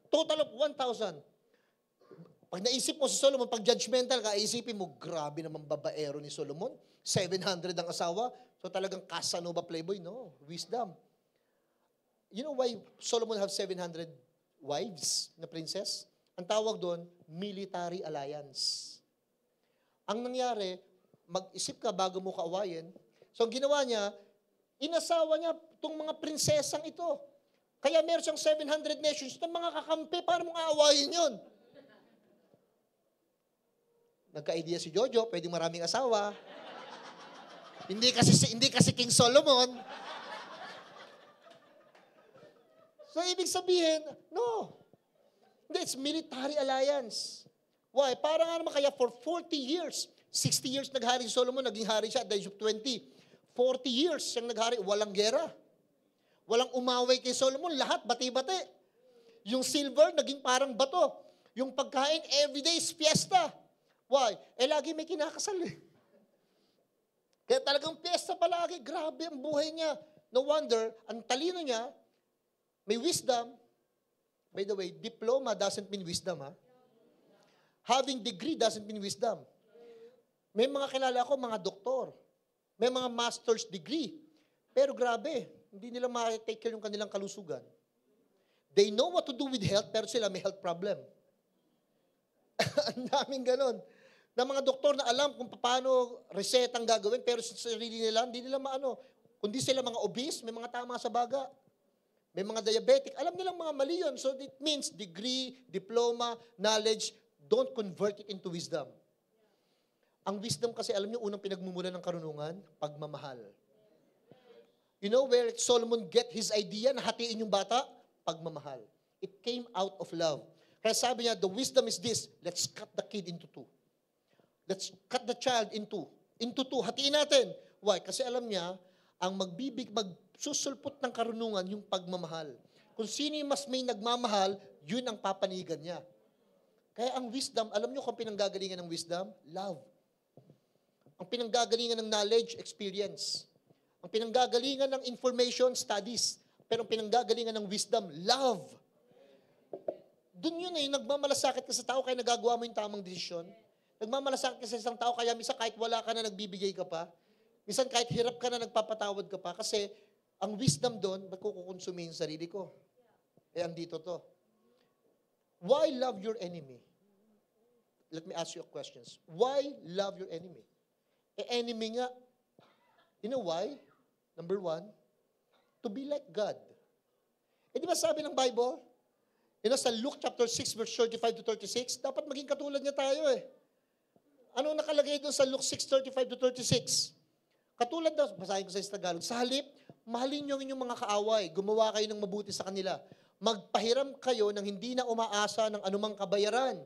Total of 1,000. Pag naisip mo si Solomon, pag judgmental ka, isipin mo, grabe naman babaero ni Solomon. 700 ang asawa. So talagang Casanova playboy. No, wisdom. You know why Solomon have 700 wives na princess? Ang tawag doon, military alliance. Ang nangyari, mag-isip ka bago mo kaawayin. So ang ginawa niya, inasawa niya itong mga prinsesang ito. Kaya meron siyang 700 nations na mga kakampi para mong aawayin yun. Nagka-idea si Jojo, pwedeng maraming asawa. hindi kasi King Solomon. So, ibig sabihin, no. Hindi, it's military alliance. Why? Para nga naman kaya for 40 years, 60 years naghari si Solomon, naging hari siya at the age of 20. 40 years siyang naghari, walang gera. Walang umaway kay Solomon, lahat bati-bati. Yung silver, naging parang bato. Yung pagkain, everyday is fiesta. Why? Lagi may kinakasal eh. Kaya talagang fiesta palagi. Grabe ang buhay niya. No wonder, ang talino niya, may wisdom. By the way, diploma doesn't mean wisdom, ha? Having degree doesn't mean wisdom. May mga kilala ko, mga doktor. May mga master's degree. Pero grabe, hindi nila ma-take care yung kanilang kalusugan. They know what to do with health, pero sila may health problem. Ang daming ganon. Na mga doktor na alam kung paano resetang gagawin, pero sa sarili nila, hindi nila maano. Kundi sila mga obese, may mga tama sa baga. May mga diabetic. Alam nilang mga mali yun. So it means degree, diploma, knowledge, don't convert it into wisdom. Ang wisdom kasi, alam niyo, unang pinagmumulan ng karunungan, pagmamahal. You know where Solomon get his idea na hatiin yung bata? Pagmamahal. It came out of love. Kaya sabi niya, the wisdom is this, let's cut the kid into two. Let's cut the child into two. Hatiin natin. Why? Kasi alam niya, ang magsusulpot ng karunungan, yung pagmamahal. Kung sino yung mas may nagmamahal, yun ang papanigan niya. Kaya ang wisdom, alam niyo kung pinanggagalingan ng wisdom? Love. Ang pinanggagalingan ng knowledge, experience. Ang pinanggagalingan ng information, studies. Pero ang pinanggagalingan ng wisdom, love. Doon yun nagmamalasakit ka sa tao kaya nagagawa mo yung tamang desisyon. Nagmamalasakit ka sa isang tao kaya minsan kahit wala ka na nagbibigay ka pa. Minsan kahit hirap ka na nagpapatawad ka pa. Kasi ang wisdom doon, ba't ko kukonsumihin yung sarili ko? Andito to. Why love your enemy? Let me ask you a question. Why love your enemy? Enemy nga. You know why? Number 1, to be like God. Di ba sabi ng Bible? Sa Luke chapter 6, verse 35 to 36, dapat maging katulad niya tayo Ano nakalagay doon sa Luke 6, 35 to 36? Katulad daw, basahin ko sa Tagalog, sa halip, mahalin niyo ang inyong mga kaaway, gumawa kayo ng mabuti sa kanila. Magpahiram kayo ng hindi na umaasa ng anumang kabayaran.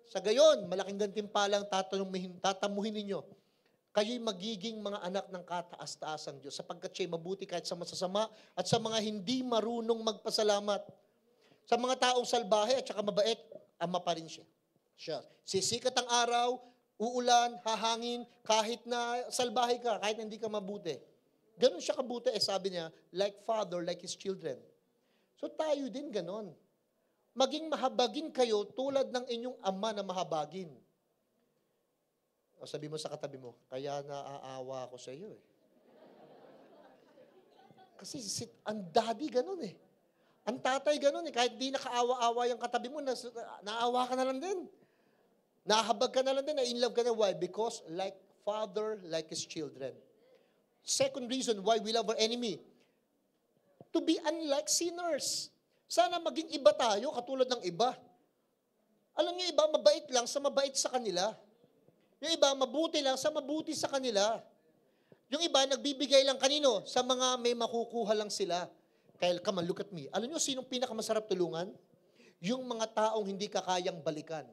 Sa gayon, malaking gantimpalang tatamuhin ninyo. Kayo'y magiging mga anak ng kataas-taasang Diyos, sapagkat siya'y mabuti kahit sa masasama at sa mga hindi marunong magpasalamat. Sa mga taong salbahe at saka mabait, ama pa rin siya. Sisikat ang araw, uulan, hahangin, kahit na salbahe ka, kahit na hindi ka mabuti. Ganon siya kabuti, sabi niya, like father, like his children. So tayo din ganon. Maging mahabagin kayo tulad ng inyong ama na mahabagin. O sabi mo sa katabi mo, kaya naaawa ako sa iyo Kasi ang daddy ganon Ang tatay ganon kahit di nakaawa-awa yung katabi mo, naawa ka na lang din. Nahabag ka na lang din, na-in love ka na. Why? Because like father, like his children. Second reason why we love our enemy, to be unlike sinners. Sana maging iba tayo, katulad ng iba. Alam niyo, iba mabait lang sa mabait sa kanila. Yung iba mabuti lang sa mabuti sa kanila. Yung iba nagbibigay lang kanino? Sa mga may makukuha lang sila. Kaya come on, look at me. Alam niyo, sinong pinakamasarap tulungan? Yung mga taong hindi ka kayang balikan.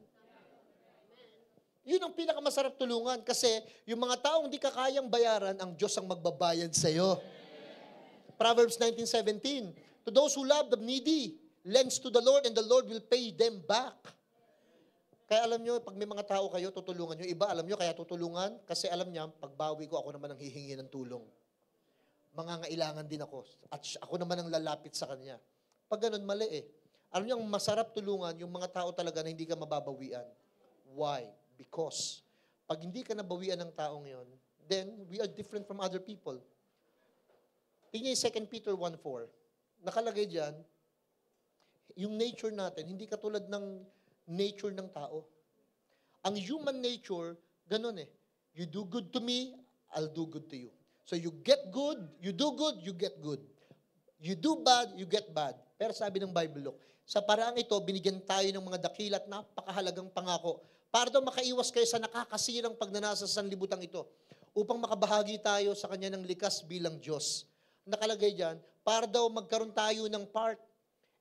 Yun ang pinakamasarap tulungan kasi yung mga taong hindi ka kayang bayaran, ang Diyos ang magbabayad sa iyo. Proverbs 19:17, to those who love the needy, lends to the Lord and the Lord will pay them back. Kaya alam nyo, pag may mga tao kayo, tutulungan nyo. Iba, alam nyo, kaya tutulungan kasi alam niya, pagbawi ko, ako naman ang hihingi ng tulong. Mangangailangan din ako. At ako naman ang lalapit sa kanya. Pag ganun, mali Alam niyo, ang masarap tulungan, yung mga tao talaga na hindi ka mababawian. Why? Because pag hindi ka nabawian ng taong yon, then we are different from other people. Tingnan yung 2 Peter 1:4. Nakalagay diyan, yung nature natin, hindi katulad ng nature ng tao. Ang human nature, ganun You do good to me, I'll do good to you. So you get good, you do good, you get good. You do bad, you get bad. Pero sabi ng Bible, look, sa paraang ito, binigyan tayo ng mga dakila at napakahalagang pangako para daw makaiwas kayo sa nakakasirang pagnanasa sa sanlibutan ito upang makabahagi tayo sa Kanya ng likas bilang Diyos. Nakalagay dyan, para daw magkaroon tayo ng part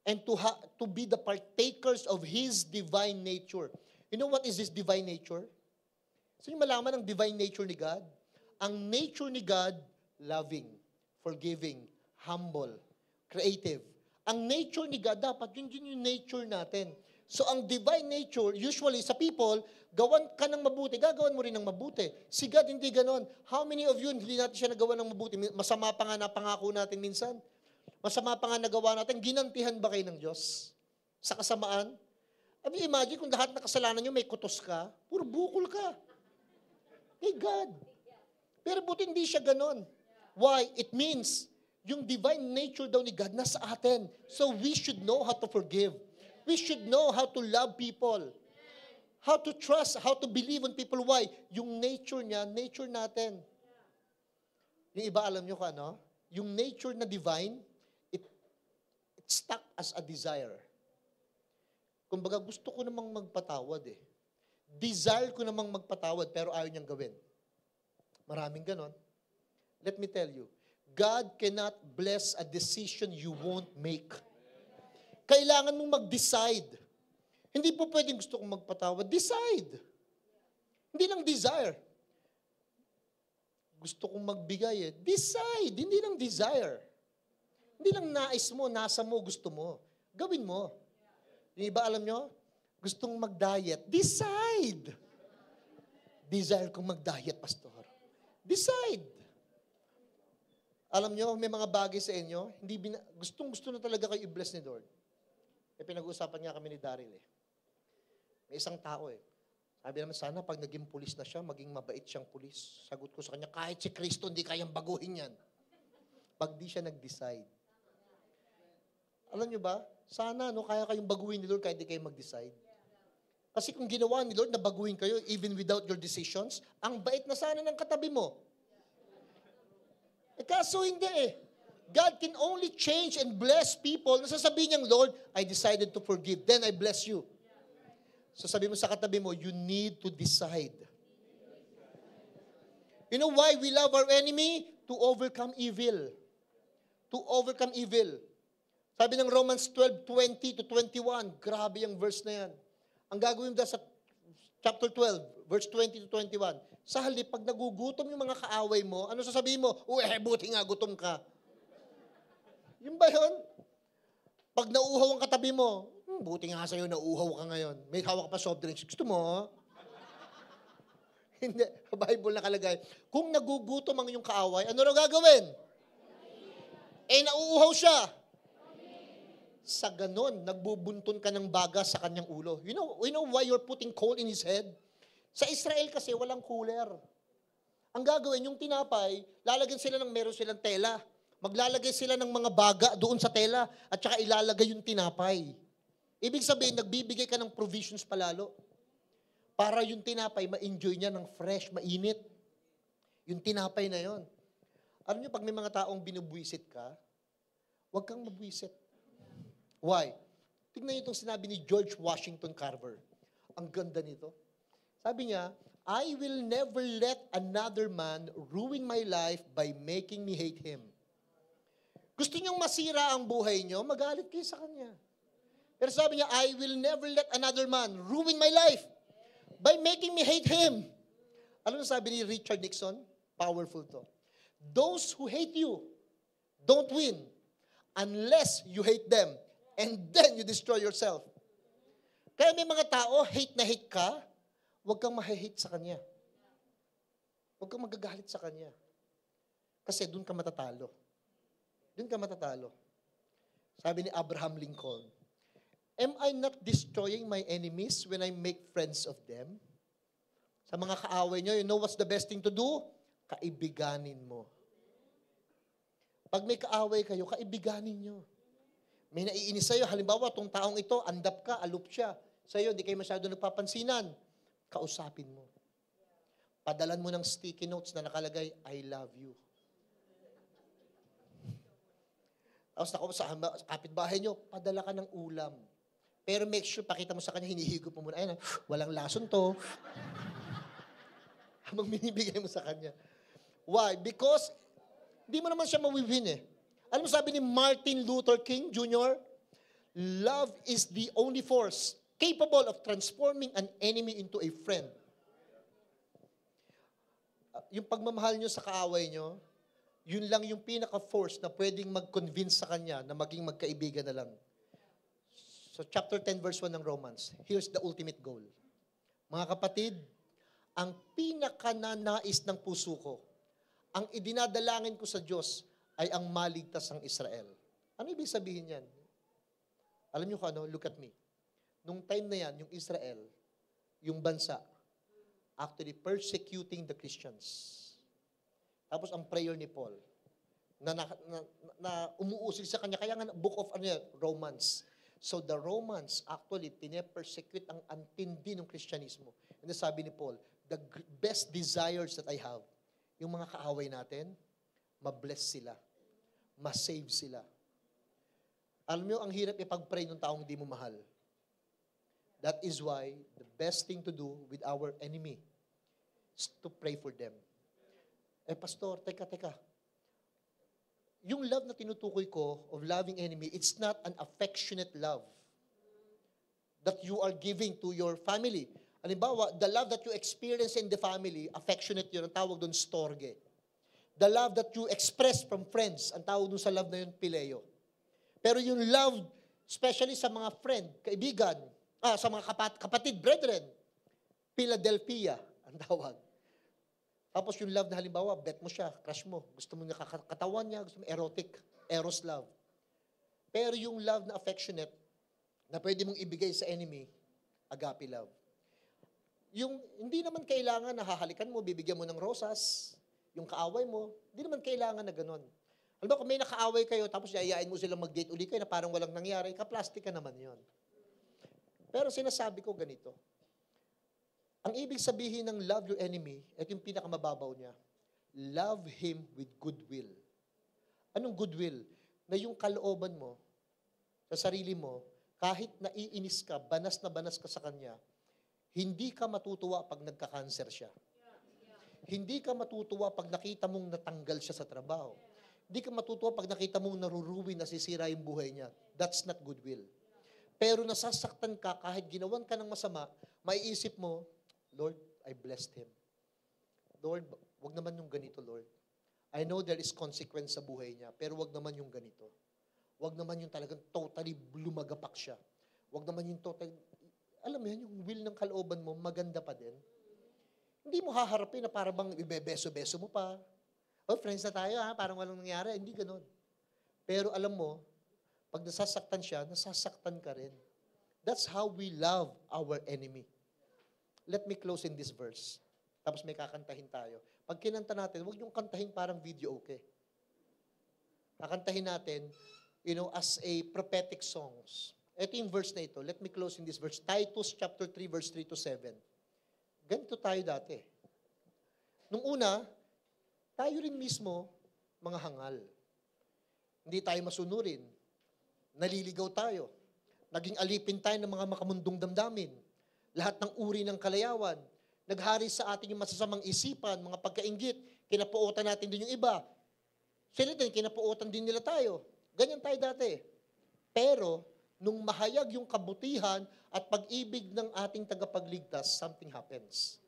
and to be the partakers of His divine nature. You know what is His divine nature? So yung malaman ang divine nature ni God? Ang nature ni God, loving, forgiving, humble, creative. Ang nature ni God, dapat yun yung nature natin. So ang divine nature, usually sa people, gawan ka ng mabuti, gagawan mo rin ng mabuti. Si God, hindi ganon. How many of you, hindi natin siya nagawa ng mabuti? Masama pa nga napangako natin minsan. Masama pa nga nagawa natin. Ginantihan ba kayo ng Diyos? Sa kasamaan? Imagine kung lahat na kasalanan nyo may kutos ka, puro bukol ka. Hey God. Pero buti hindi siya ganon. Why? It means, yung divine nature daw ni God nasa atin. So we should know how to forgive. We should know how to love people. How to trust, how to believe on people. Why? Yung nature niya, nature natin. Yung iba, alam nyo kung ano? Yung nature na divine, it stuck as a desire. Kumbaga, gusto ko namang magpatawad Desire ko namang magpatawad, pero ayaw niyang gawin. Maraming ganon. Let me tell you, God cannot bless a decision you won't make. Kailangan mong mag-decide. Hindi po pwedeng gusto kong magpatawad. Decide. Hindi lang desire. Gusto kong magbigay Decide. Hindi lang desire. Hindi lang nais mo, nasa mo, gusto mo. Gawin mo. Yung iba, alam nyo, gustong mag-diet. Decide. Desire kong mag-diet, pastor. Decide. Alam nyo, may mga bagay sa inyo, gustong-gusto na talaga kayo i-bless ni Lord. Pinag-uusapan nga kami ni Daryl eh. May isang tao eh. Sabi naman, sana pag naging pulis na siya, maging mabait siyang pulis. Sagot ko sa kanya, kahit si Kristo, hindi kayang baguhin yan. Pag di siya nag-decide. Alam nyo ba? Sana, kaya kayong baguhin ni Lord kahit di kayo mag-decide. Kasi kung ginawa ni Lord na baguhin kayo, even without your decisions, ang bait na sana ng katabi mo. Kaso hindi eh. God can only change and bless people na sasabihin niyang, Lord, I decided to forgive. Then I bless you. So sabi mo sa katabi mo, you need to decide. You know why we love our enemy? To overcome evil. To overcome evil. Sabi ng Romans 12:20 to 21, grabe yung verse na yan. Ang gagawin mo sa chapter 12, verse 20 to 21, sa halip, pag nagugutom yung mga kaaway mo, ano sasabihin mo? Buti nga gutom ka. Yun ba yun? Pag nauuhaw ang katabi mo, buti nga sa'yo, nauuhaw ka ngayon. May hawak pa soft drinks. Gusto mo? Hindi. Sa Bible nakalagay, kung nagugutom ang iyong kaaway, ano raw gagawin? Nauuhaw siya. Sa ganon, nagbubuntun ka ng baga sa kanyang ulo. You know why you're putting coal in his head? Sa Israel kasi, walang cooler. Ang gagawin, yung tinapay, lalagyan sila ng meron silang tela. Maglalagay sila ng mga baga doon sa tela at saka ilalagay yung tinapay. Ibig sabihin, nagbibigay ka ng provisions palalo. Para yung tinapay, ma-enjoy niya ng fresh, mainit. Yung tinapay na yon. Alam niyo, pag may mga taong binubwisit ka, huwag kang mabwisit. Why? Tingnan niyo itong sinabi ni George Washington Carver. Ang ganda nito. Sabi niya, I will never let another man ruin my life by making me hate him. Gusto niyong masira ang buhay niyo, magalit kayo sa kanya. Pero sabi niya, I will never let another man ruin my life by making me hate him. Ano sabi ni Richard Nixon? Powerful to. Those who hate you don't win unless you hate them. And then you destroy yourself. Kaya may mga tao, hate na hate ka, huwag kang ma-hate sa kanya. Huwag kang magagalit sa kanya. Kasi doon ka matatalo. Doon ka matatalo. Sabi ni Abraham Lincoln, am I not destroying my enemies when I make friends of them? Sa mga kaaway nyo, you know what's the best thing to do? Kaibiganin mo. Pag may kaaway kayo, kaibiganin nyo. May naiinis sa'yo, halimbawa, itong taong ito, andap ka, alup siya. Sa'yo, di kayo masyado nagpapansinan. Kausapin mo. Padalan mo ng sticky notes na nakalagay, I love you. Tapos sa kapitbahay nyo, padala ka ng ulam. Pero make sure, pakita mo sa kanya, hinihigop mo muna. Ayun, walang lason to. Habang binibigay mo sa kanya. Why? Because, di mo naman siya mawiwin eh. Alam mo sabi ni Martin Luther King Jr., love is the only force capable of transforming an enemy into a friend. Yung pagmamahal nyo sa kaaway nyo, yun lang yung pinaka-force na pwedeng mag-convince sa kanya na maging magkaibigan na lang. So chapter 10 verse 1 ng Romans, here's the ultimate goal. Mga kapatid, ang pinaka-nanais ng puso ko, ang idinadalangin ko sa Diyos, ay ang maligtas ang Israel. Ano ibig sabihin yan? Alam niyo kung ano? Look at me. Nung time na yan, yung Israel, yung bansa, actually persecuting the Christians. Tapos ang prayer ni Paul, na umuusig sa kanya, kaya nga book of Romans. So the Romans actually pine-persecute ang antindi ng Kristyanismo. And sabi ni Paul, the best desires that I have, yung mga kaaway natin, ma-bless sila. Ma-save sila. Alam niyo, ang hirap ipag-pray ng taong hindi mo mahal. That is why the best thing to do with our enemy is to pray for them. Pastor, teka. Yung love na tinutukoy ko of loving enemy, it's not an affectionate love that you are giving to your family. Halimbawa, the love that you experience in the family, affectionate yun, ang tawag doon storge. The love that you express from friends, ang tawag dun sa love na yun, pileo. Pero yung love, especially sa mga friend, kaibigan, sa mga kapatid, brethren, Philadelphia, ang tawag. Tapos yung love na halimbawa, bet mo siya, crush mo, gusto mo nakakatawan niya, gusto mo erotic, eros love. Pero yung love na affectionate, na pwede mong ibigay sa enemy, agape love. Yung hindi naman kailangan na hahalikan mo, bibigyan mo ng rosas, yung kaaway mo, hindi naman kailangan na ganun. Alam mo, kung may nakaaway kayo, tapos yayain mo silang mag-date uli kayo na parang walang nangyari, kaplastic ka naman yon. Pero sinasabi ko ganito, ang ibig sabihin ng love your enemy, ito yung pinakamababaw niya, love him with goodwill. Anong goodwill? Na yung kalooban mo, sa sarili mo, kahit naiinis ka, banas na banas ka sa kanya, hindi ka matutuwa pag nagka-cancer siya. Hindi ka matutuwa pag nakita mong natanggal siya sa trabaho. Hindi ka matutuwa pag nakita mong naruruwin, nasisira yung buhay niya. That's not goodwill. Pero nasasaktan ka kahit ginawan ka ng masama, maiisip mo, Lord, I blessed him. Lord, wag naman yung ganito, Lord. I know there is consequence sa buhay niya, pero wag naman yung ganito. Wag naman yung talagang totally lumagapak siya. Wag naman yung totally, alam mo yan, yung will ng kalooban mo, maganda pa din. Hindi mo haharapin na parang bang ibebeso-beso mo pa. Oh, friends na tayo ha, parang walang nangyari. Hindi ganun. Pero alam mo, pag nasasaktan siya, nasasaktan ka rin. That's how we love our enemy. Let me close in this verse. Tapos may kakantahin tayo. Pag kinanta natin, huwag yung kantahin parang video okay. Kakantahin natin, as a prophetic songs. Ito yung verse na ito. Let me close in this verse. Titus chapter 3, verse 3 to 7. Ganito tayo dati. Nung una, tayo rin mismo, mga hangal. Hindi tayo masunurin. Naliligaw tayo. Naging alipin tayo ng mga makamundong damdamin. Lahat ng uri ng kalayawan. Naghari sa atin yung masasamang isipan, mga pagkainggit. Kinapuotan natin din yung iba. Sila din, kinapuotan din nila tayo. Ganyan tayo dati. Pero, nung mahayag yung kabutihan at pag-ibig ng ating tagapagligtas, something happens.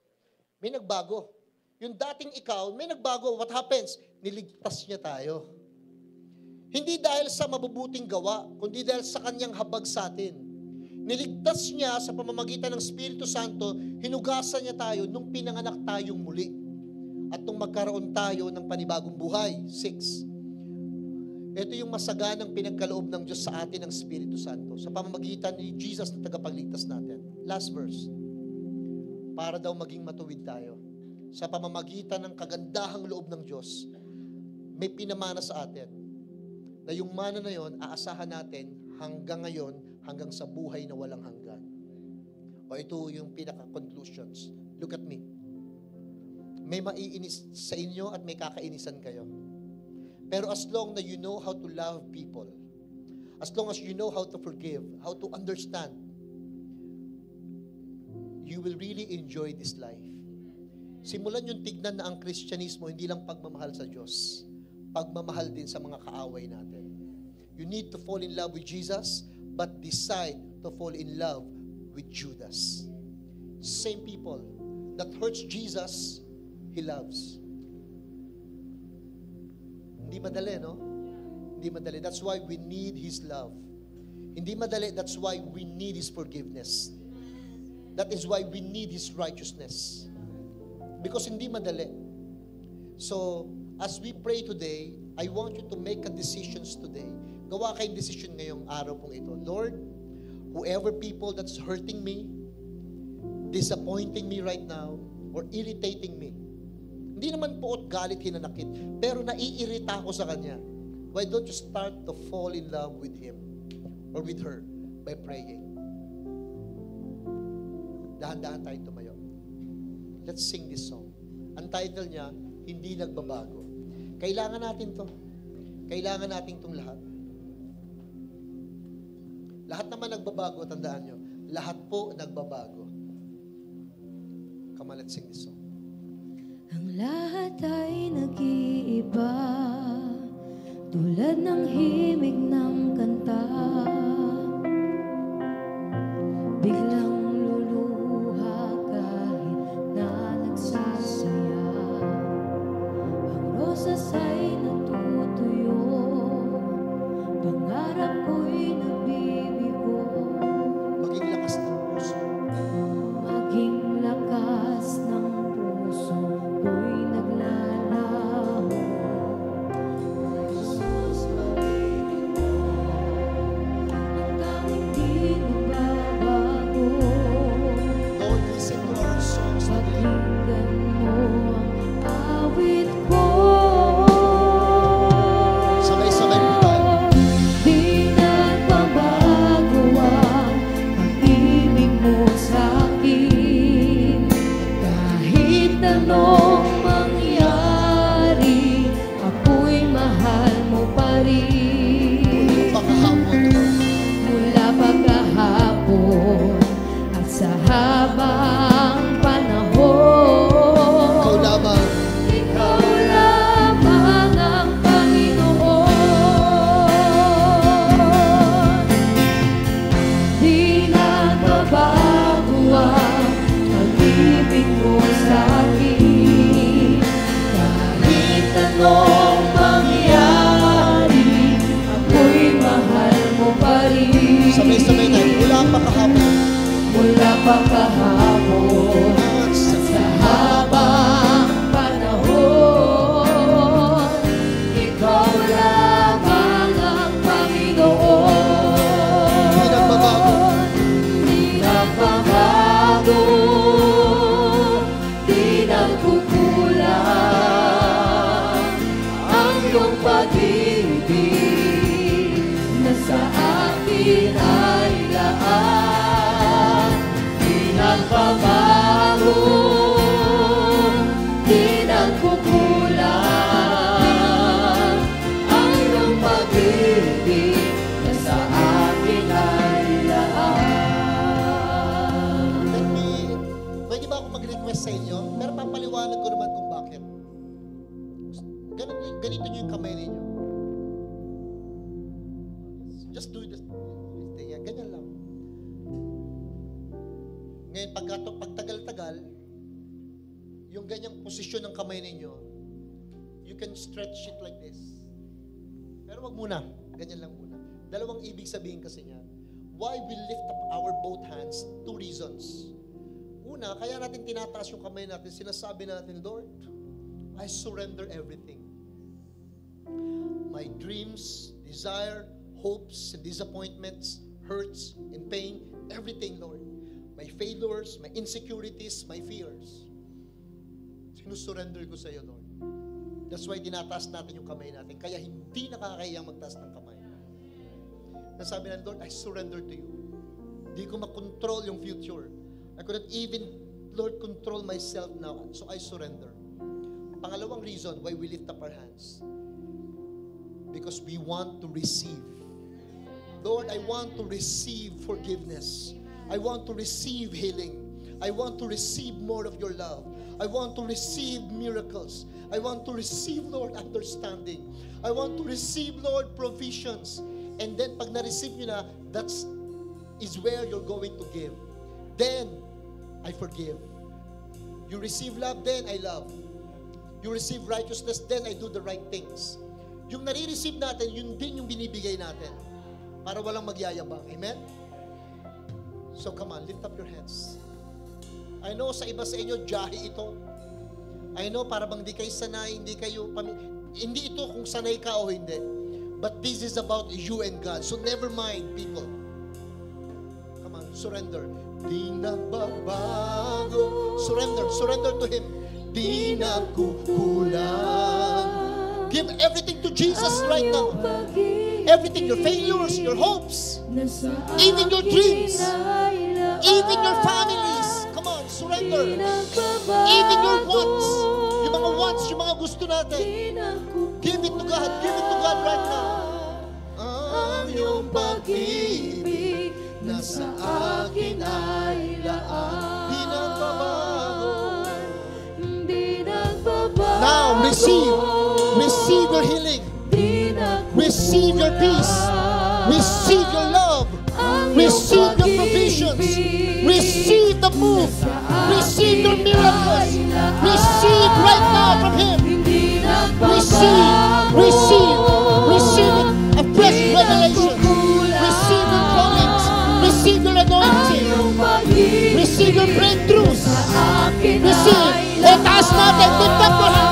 May nagbago. Yung dating ikaw, may nagbago. What happens? Niligtas niya tayo. Hindi dahil sa mabubuting gawa, kundi dahil sa kanyang habag sa atin. Niligtas niya sa pamamagitan ng Espiritu Santo, hinugasan niya tayo nung pinanganak tayong muli. At nung magkaroon tayo ng panibagong buhay. 6. Ito yung masaganang pinagkaloob ng Diyos sa atin ng Espiritu Santo sa pamamagitan ni Jesus na tagapagligtas natin. Last verse. Para daw maging matuwid tayo. Sa pamamagitan ng kagandahang loob ng Diyos, may pinamana sa atin na yung mana na yon, aasahan natin hanggang ngayon, hanggang sa buhay na walang hanggan. O ito yung pinaka-conclusions. Look at me. May maiinis sa inyo at may kakainisan kayo. Pero as long na you know how to love people, as long as you know how to forgive, how to understand, you will really enjoy this life. Simulan yung tignan na ang Kristyanismo, hindi lang pagmamahal sa Diyos, pagmamahal din sa mga kaaway natin. You need to fall in love with Jesus, but decide to fall in love with Judas. Same people that hurts Jesus, He loves. Hindi madali, no? Hindi madali. That's why we need His love. Hindi madali. That's why we need His forgiveness. That is why we need His righteousness. Because hindi madali. So, as we pray today, I want you to make a decisions today. Gawa kayong decision ngayong araw pong ito. Lord, whoever people that's hurting me, disappointing me right now, or irritating me, hindi naman poot galit hinanakit, pero naiirita ako sa kanya. Why don't you start to fall in love with him or with her by praying? Dahan-dahan tayo tumayo. Let's sing this song. Ang title niya, Hindi Nagbabago. Kailangan natin to. Kailangan natin itong lahat. Lahat naman nagbabago, tandaan nyo. Lahat po nagbabago. Come on, let's sing this song. Ang lahat ay nag-iiba, tulad ng himig ng kanta. Biglang luluha kahit na nagsasaya. Ang rosas ay natutuyo, pangarap ko'y nabibigo. Maging lakas ng puso. Maging lakas ng puso ko'y pagkahapon at sa habang panahon, ikaw lamang ang Panginoon. Di nagbabago. Di nagbabago, di nagkukulang ang iyong pag-ibig na sa akin ay laan. Di nagbabago, di nagkukulang ang iyong pag-ibig na sa akin ay laan. Pwede ba ako mag-request sa inyo? Pero papaliwanag ko naman kung bakit. Ganito nyo yung kamay ninyo. Just do this. Yan, ganyan lang. Ngayon, pagtagal-tagal, yung ganyang posisyon ng kamay ninyo, you can stretch it like this. Pero wag muna. Ganyan lang muna. Dalawang ibig sabihin kasi niya. Why we lift up our both hands? Two reasons. Una, kaya natin tinataas yung kamay natin, sinasabi natin, Lord, I surrender everything. My dreams, desire, hopes, and disappointments, hurts, and pain, everything, Lord. My failures, my insecurities, my fears. Sinusurrender ko sa iyo, Lord. That's why tinataas natin yung kamay natin. Kaya hindi nakakahiyang magtaas ng kamay. Nasabi natin, Lord, I surrender to you. Di ko makontrol yung future. I couldn't even, Lord, control myself now. So I surrender. Pangalawang reason why we lift up our hands. Because we want to receive. Lord, I want to receive forgiveness. I want to receive healing. I want to receive more of your love. I want to receive miracles. I want to receive, Lord, understanding. I want to receive, Lord, provisions. And then pag na-receive nyo na, is where you're going to give. Then, I forgive. You receive love, then I love. You receive righteousness, then I do the right things. Yung nare-receive natin, yun din yung binibigay natin. Para walang magyayabang. Amen? So come on, lift up your hands. I know sa iba sa inyo, jahi ito. I know para bang di kayo sanay, hindi ito kung sanay ka o hindi. But this is about you and God. So never mind, people. Come on, surrender. Di nagbabago. Surrender to Him. Di nagkukulang. Give everything to Jesus right now. Everything, your failures, your hopes, even your dreams, even your families. Come on, surrender. Even your wants. Yung mga wants, yung mga gusto natin. Give it to God. Give it to God right now. Ang iyong pag-ibig na sa akin ay laan. Di nagbabago. Now, receive. Receive your healing. Receive your peace. Receive your love. Receive your provisions. Receive the move. Receive your miracles. Receive right now from Him. Receive it. A fresh revelation. Receive your callings. Receive your anointing. Receive your breakthroughs. Receive. Taas natin. Lift up your hand.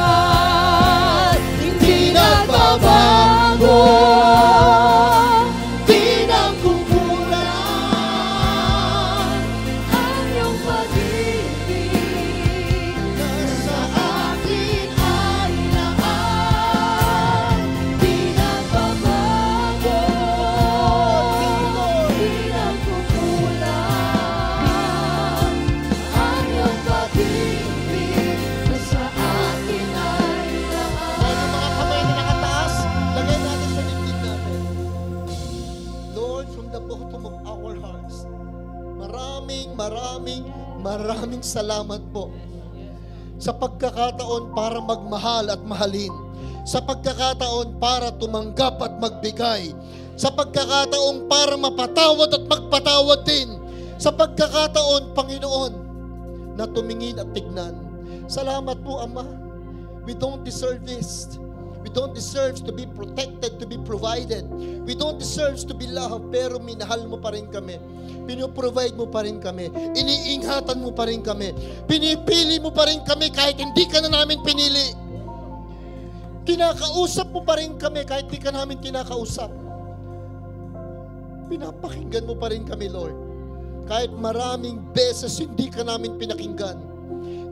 Hindi nagbabago. Di nagkukulang ang iyong pag-ibig na sa akin ay laan. Di nagbabago. Di nagkukulang ang iyong pag-ibig na sa akin ay laan. Mga kamay na nakataas, lagay natin sa dibdib natin. Lord, from the bottom of our hearts, maraming salamat po sa pagkakataon para magmahal at mahalin, sa pagkakataon para tumanggap at magbigay, sa pagkakataon para mapatawad at magpatawad din, sa pagkakataon, Panginoon, na tumingin at tignan. Salamat po, Ama. We don't deserve this. We don't deserve to be protected, to be provided. We don't deserve to be loved, pero minahal mo pa rin kami. Pinoprovide mo pa rin kami. Iniingatan mo pa rin kami. Pinipili mo pa rin kami kahit hindi ka na namin pinili. Kinakausap mo pa rin kami kahit hindi ka namin kinakausap. Pinapakinggan mo pa rin kami, Lord. Kahit maraming beses hindi ka namin pinakinggan.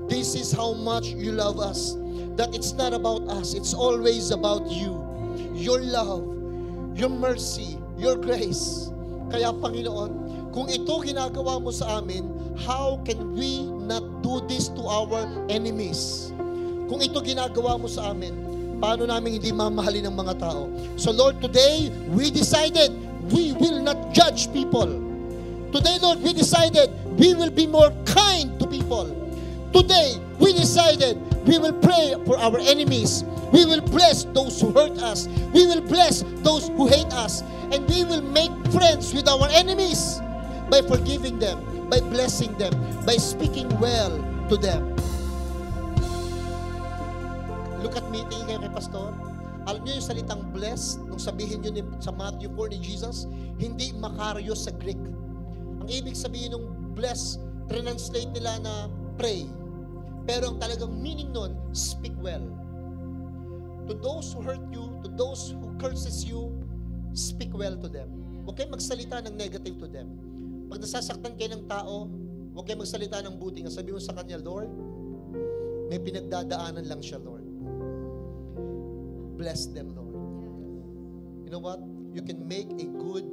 This is how much you love us. That it's not about us. It's always about you. Your love, your mercy, your grace. Kaya, Panginoon, kung ito ginagawa mo sa amin, how can we not do this to our enemies? Kung ito ginagawa mo sa amin, paano namin hindi mamahalin ng mga tao? So, Lord, today, we decided we will not judge people. Today, Lord, we decided we will be more kind to people. Today, we decided we will pray for our enemies. We will bless those who hurt us. We will bless those who hate us. And we will make friends with our enemies by forgiving them, by blessing them, by speaking well to them. Look at me, tingin kayo kay Pastor. Alam niyo yung salitang blessed, nung sabihin niyo sa Matthew 4 ni Jesus, hindi makarios sa Greek. Ang ibig sabihin ng bless, translate nila na pray. Pero ang talagang meaning nun, speak well. To those who hurt you, to those who curses you, speak well to them. Huwag kayong magsalita ng negative to them. Pag nasasaktan kayo ng tao, huwag kayong magsalita ng buti. Sabi mo sa kanya, Lord, may pinagdadaanan lang siya, Lord. Bless them, Lord. You know what? You can make a good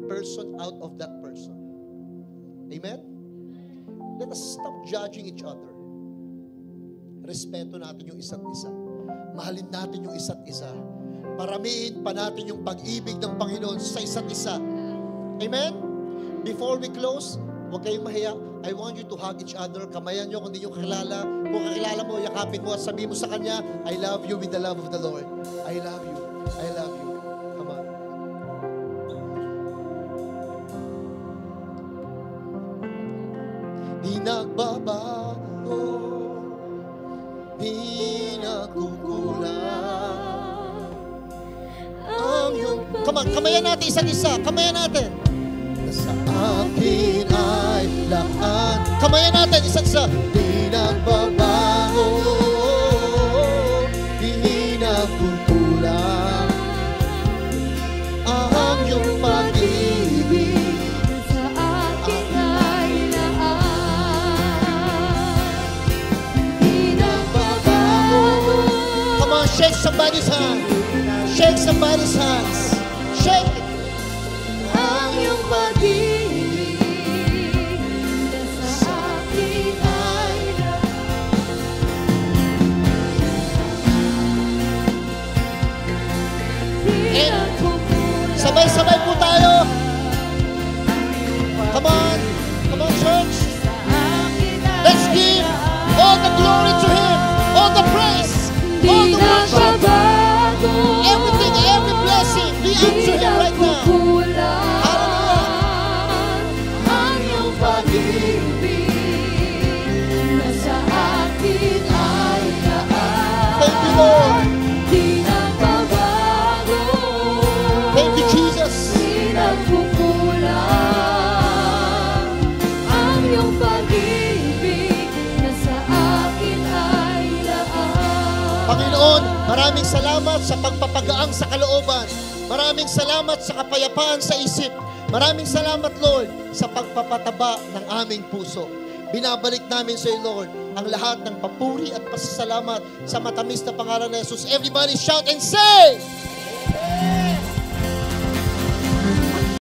person out of that person. Amen? Let us stop judging each other. Respeto natin yung isa't isa. Mahalin natin yung isa't isa. Paramihin pa natin yung pag-ibig ng Panginoon sa isa't isa. Amen? Before we close, huwag kayong mahiya. I want you to hug each other. Kamayan nyo kung hindi nyo kakilala. Kung kakilala mo, yakapin mo at sabihin mo sa kanya, I love you with the love of the Lord. I love you. I love you. Come on. Di nagbabago, di nagkukulang ang iyong... Come on, kamayan natin isa't isa. Kamayan natin. Sa akin ay lahat. Kamayan natin isa't isa. Di nagbabago, di nagkukulang ang iyong pag-ibig. Sa akin ay lahat. Di nagbabago. Come on, shake somebody's hand. Shake somebody's hands. Shake it. Ang iyong pag-ibig sa akin ay di nagkukulang. Sabay-sabay po tayo. Come on. Come on, church. Let's give all the glory to Him. All the praise. All the worship. Everything, every blessing be unto Him right now. Ang iyong pag-ibig na sa akin ay lahat. Thank you, Lord. Di nagbabago. Thank you, Jesus. Di nagkukulang. Ang iyong pag-ibig na sa akin ay lahat. Panginoon, maraming salamat sa pagpapagaang sa kalooban. Maraming salamat sa kapayapaan sa isip. Maraming salamat, Lord, sa pagpapataba ng aming puso. Binabalik namin sa iyo, Lord, ang lahat ng papuri at pasasalamat sa matamis na pangalan ni Jesus. Everybody shout and say!